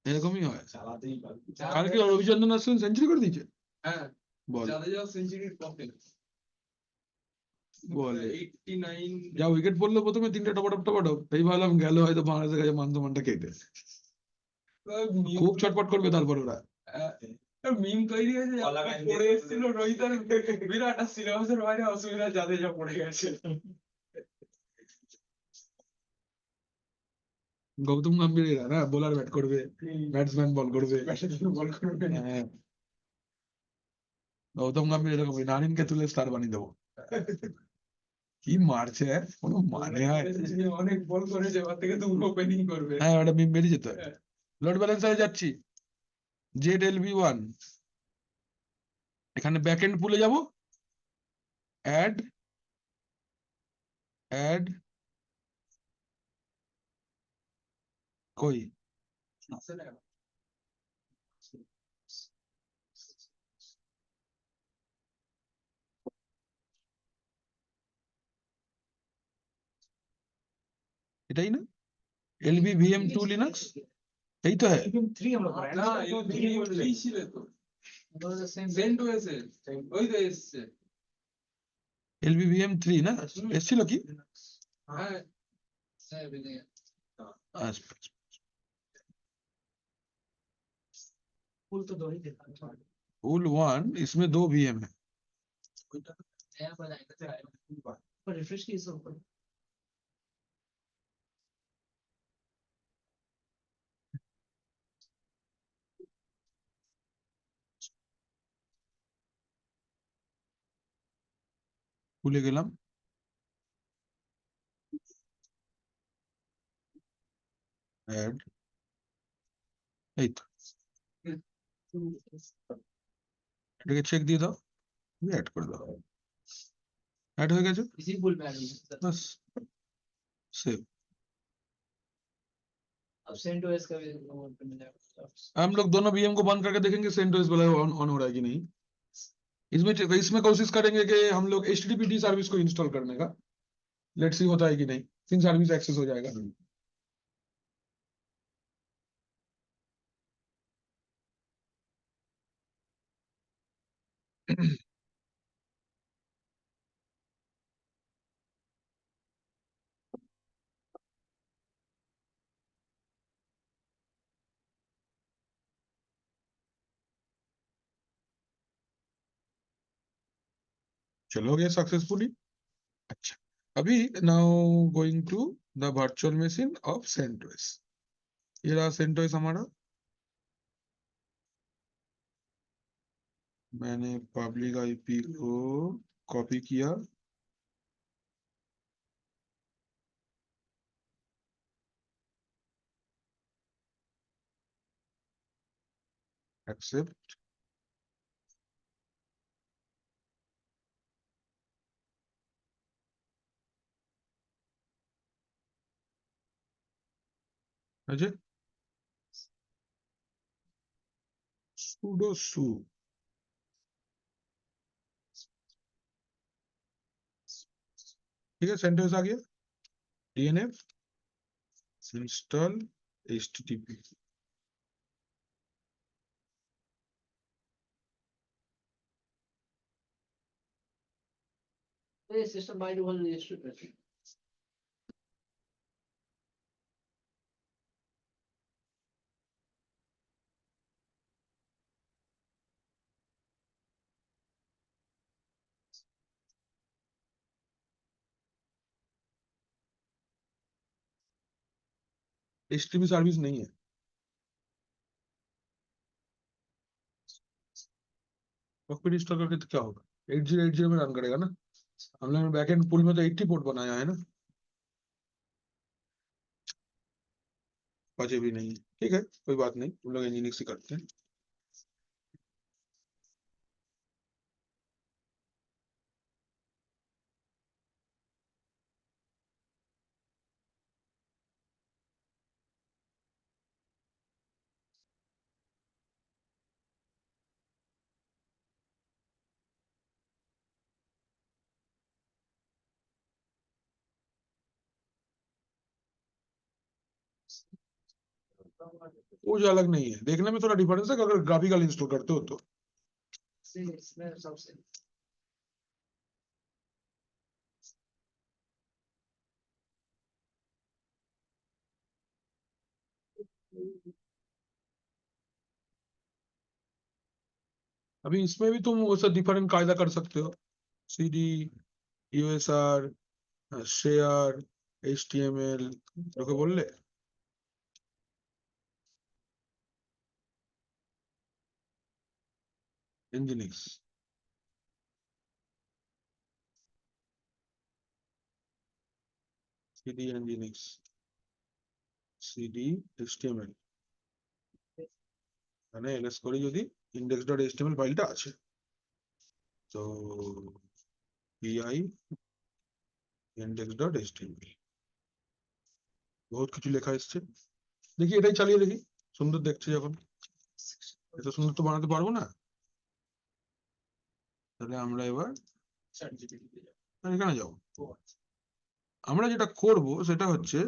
এরকমই হয়। চালাতেই পারবি। কালকে রবিচন্দ্রন অশ্বিন সেঞ্চুরি করে দিয়েছে। হ্যাঁ, বল জাদেজা সেঞ্চুরির পথে। বলে 89 যা উইকেট পড়লো প্রথমে তিনটে টপাটপ টপাটপ, এই ভাবলাম গেল হয়তো বাংলাদেশের কাছে মান সম্মানটা কেটে। খুব চটপট করবে তারপর ওরা। মিম তৈরি হয়েছে, পড়ে এসেছিল রোহিত আর বিরাট, আর সিলেবাসের বাইরে অসুবিধা জাদেজা পড়ে গেছে। গৌতম গম্ভীর এরা না, বোলার ব্যাট করবে, ব্যাটসম্যান বল করবে। বল করবে না। হ্যাঁ, গৌতম গম্ভীর এরকম, নারিনকে তুলে স্টার বানিয়ে দেবো। কি মারছে, কোনো মানে হয়? অনেক বল করেছে, এবার থেকে তো ওপেনিং করবে। হ্যাঁ, ওটা মিম বেরিয়ে যেত। লোড ব্যালেন্সারে যাচ্ছি, ZLB1, এখানে ব্যাকএন্ড পুলে যাব, অ্যাড অ্যাড কই এটাই না, LBVM2 লিনাক্স, এই তো হ্যাঁ। 3 আমরা করাই না, এই ছিল তো CentOS এর, ওই তো এসছে। LBVM3 না, এসছিল কি? হ্যাঁ, আচ্ছা, फुल तो दो ही देखा फुल 1 इसमें 2 VM है। पर रिफ्रेश की इसको ऊपर ভুলে গেলাম, অ্যাড, এই তো, এটাকে চেক দিয়ে দাও, অ্যাড করে দাও, অ্যাড হয়ে গেছে, इसी पुल में आनी है বাস সেভ। अब CentOS का भी वो मिल जाएगा। हम लोग दोनों VM को बंद करके देखेंगे CentOS वाला ऑन हो रहा है कि नहीं। इसमें इसमें कोशिश करेंगे कि हम लोग HTTPD सर्विस को इंस्टॉल करने का, लेट्स सी होता है कि नहीं, सिंह सर्विस एक्सेस हो जाएगा। चलो गया सक्सेसफुली। अच्छा, अभी now going to the virtual machine of CentOS। ये रहा CentOS हमारा, मैंने पब्लिक IP को कॉपी किया, एक्सेप्ट, अजय sudo su, ठीक है, CentOS आ गया, DNF इंस्टॉल HTTP। तो ये सिस्टम बाय डिफॉल्ट रजिस्टर करती है। HTTP सर्विस नहीं है। कॉकपिट इंस्टॉल करके तो क्या होगा, 8080 में रन करेगा ना। हम लोग बैकएंड पूल में तो 80 पोर्ट बनाया है ना, बचे भी नहीं है। ठीक है, कोई बात नहीं, हम लोग इंजीनियरिंग से करते हैं। वो जो अलग नहीं है, देखने में थोड़ा डिफरेंस है अगर ग्राफिकल इंस्टॉल करते हो तो। इसमें सबसे अभी इसमें भी तुम वो सब डिफरेंट कायदा कर सकते हो, CD, USR, शेयर, HTML, लोग बोल ले। Nginx, CD Nginx, CD HTML মানে ls করে যদি index.html ফাইলটা আছে তো pi index.html বহুত কিছু লেখা এসছে। দেখি এটাই চালিয়ে দেখি, সুন্দর দেখছে যখন, এত সুন্দর তো বানাতে পারবো না। তাহলে আমরা এবার এখানে যাবো। আমরা যেটা করব সেটা হচ্ছে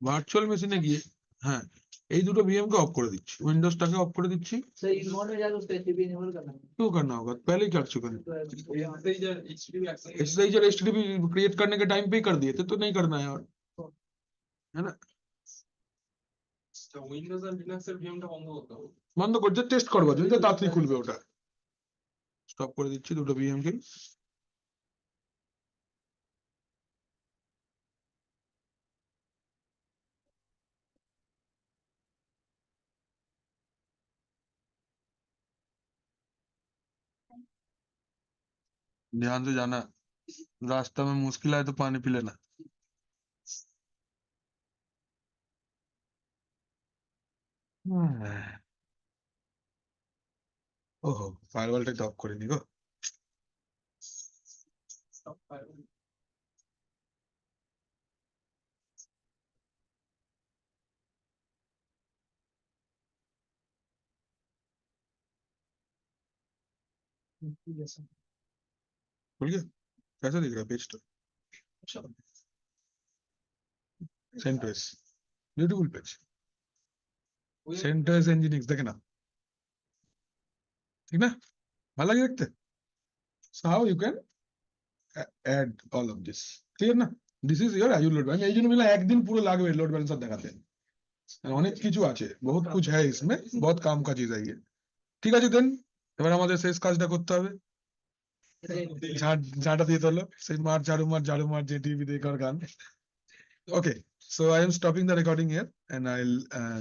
ভার্চুয়াল মেশিনে গিয়ে, হ্যাঁ এই দুটো VM কে অফ করে দিচ্ছি, উইন্ডোজটাকে অফ করে दिच्छी। सही मोड में जाकर उसको HTTP इनेबल करना है। क्यों करना होगा, पहले ही कर चुके हैं। SSH और HTTP क्रिएट करने के टाइम पे ही कर दिए थे, तो नहीं करना है और, है ना। উইন্ডোজ আর লিনাক্সের ভিএমটা বন্ধ করতে হবে। বন্ধ করতে টেস্ট করবো, যদি তাড়াতাড়ি খুলবে ওটা। স্টপ করে দিচ্ছি দুটো VM কে। ध्यान से जाना, रास्ता में मुश्किल आए तो पानी पी लेना। ओहो, फायरवॉलটা তো অফ করে নি গো। खुल गया, कैसा दिख रहा है पेज तो? Centres, beautiful page, centres engineering देखे ना, ठीक ना, ভালো লাগে দেখতে। So how you can add all of this, clear না? This is your Azure load balance। এই জন্য মিলা একদিন পুরো লাগবে লোড ব্যালেন্সার দেখাতে, অনেক কিছু আছে, बहुत कुछ है इसमें, बहुत काम का चीज है ये। ঠিক আছে দেন, এবার আমাদের শেষ কাজটা করতে হবে। ঝাঁটা দিয়ে তোলো, সেই মার ঝাড়ু মার যে টিভি দেখে গান। Okay, so I am stopping the recording here and I'll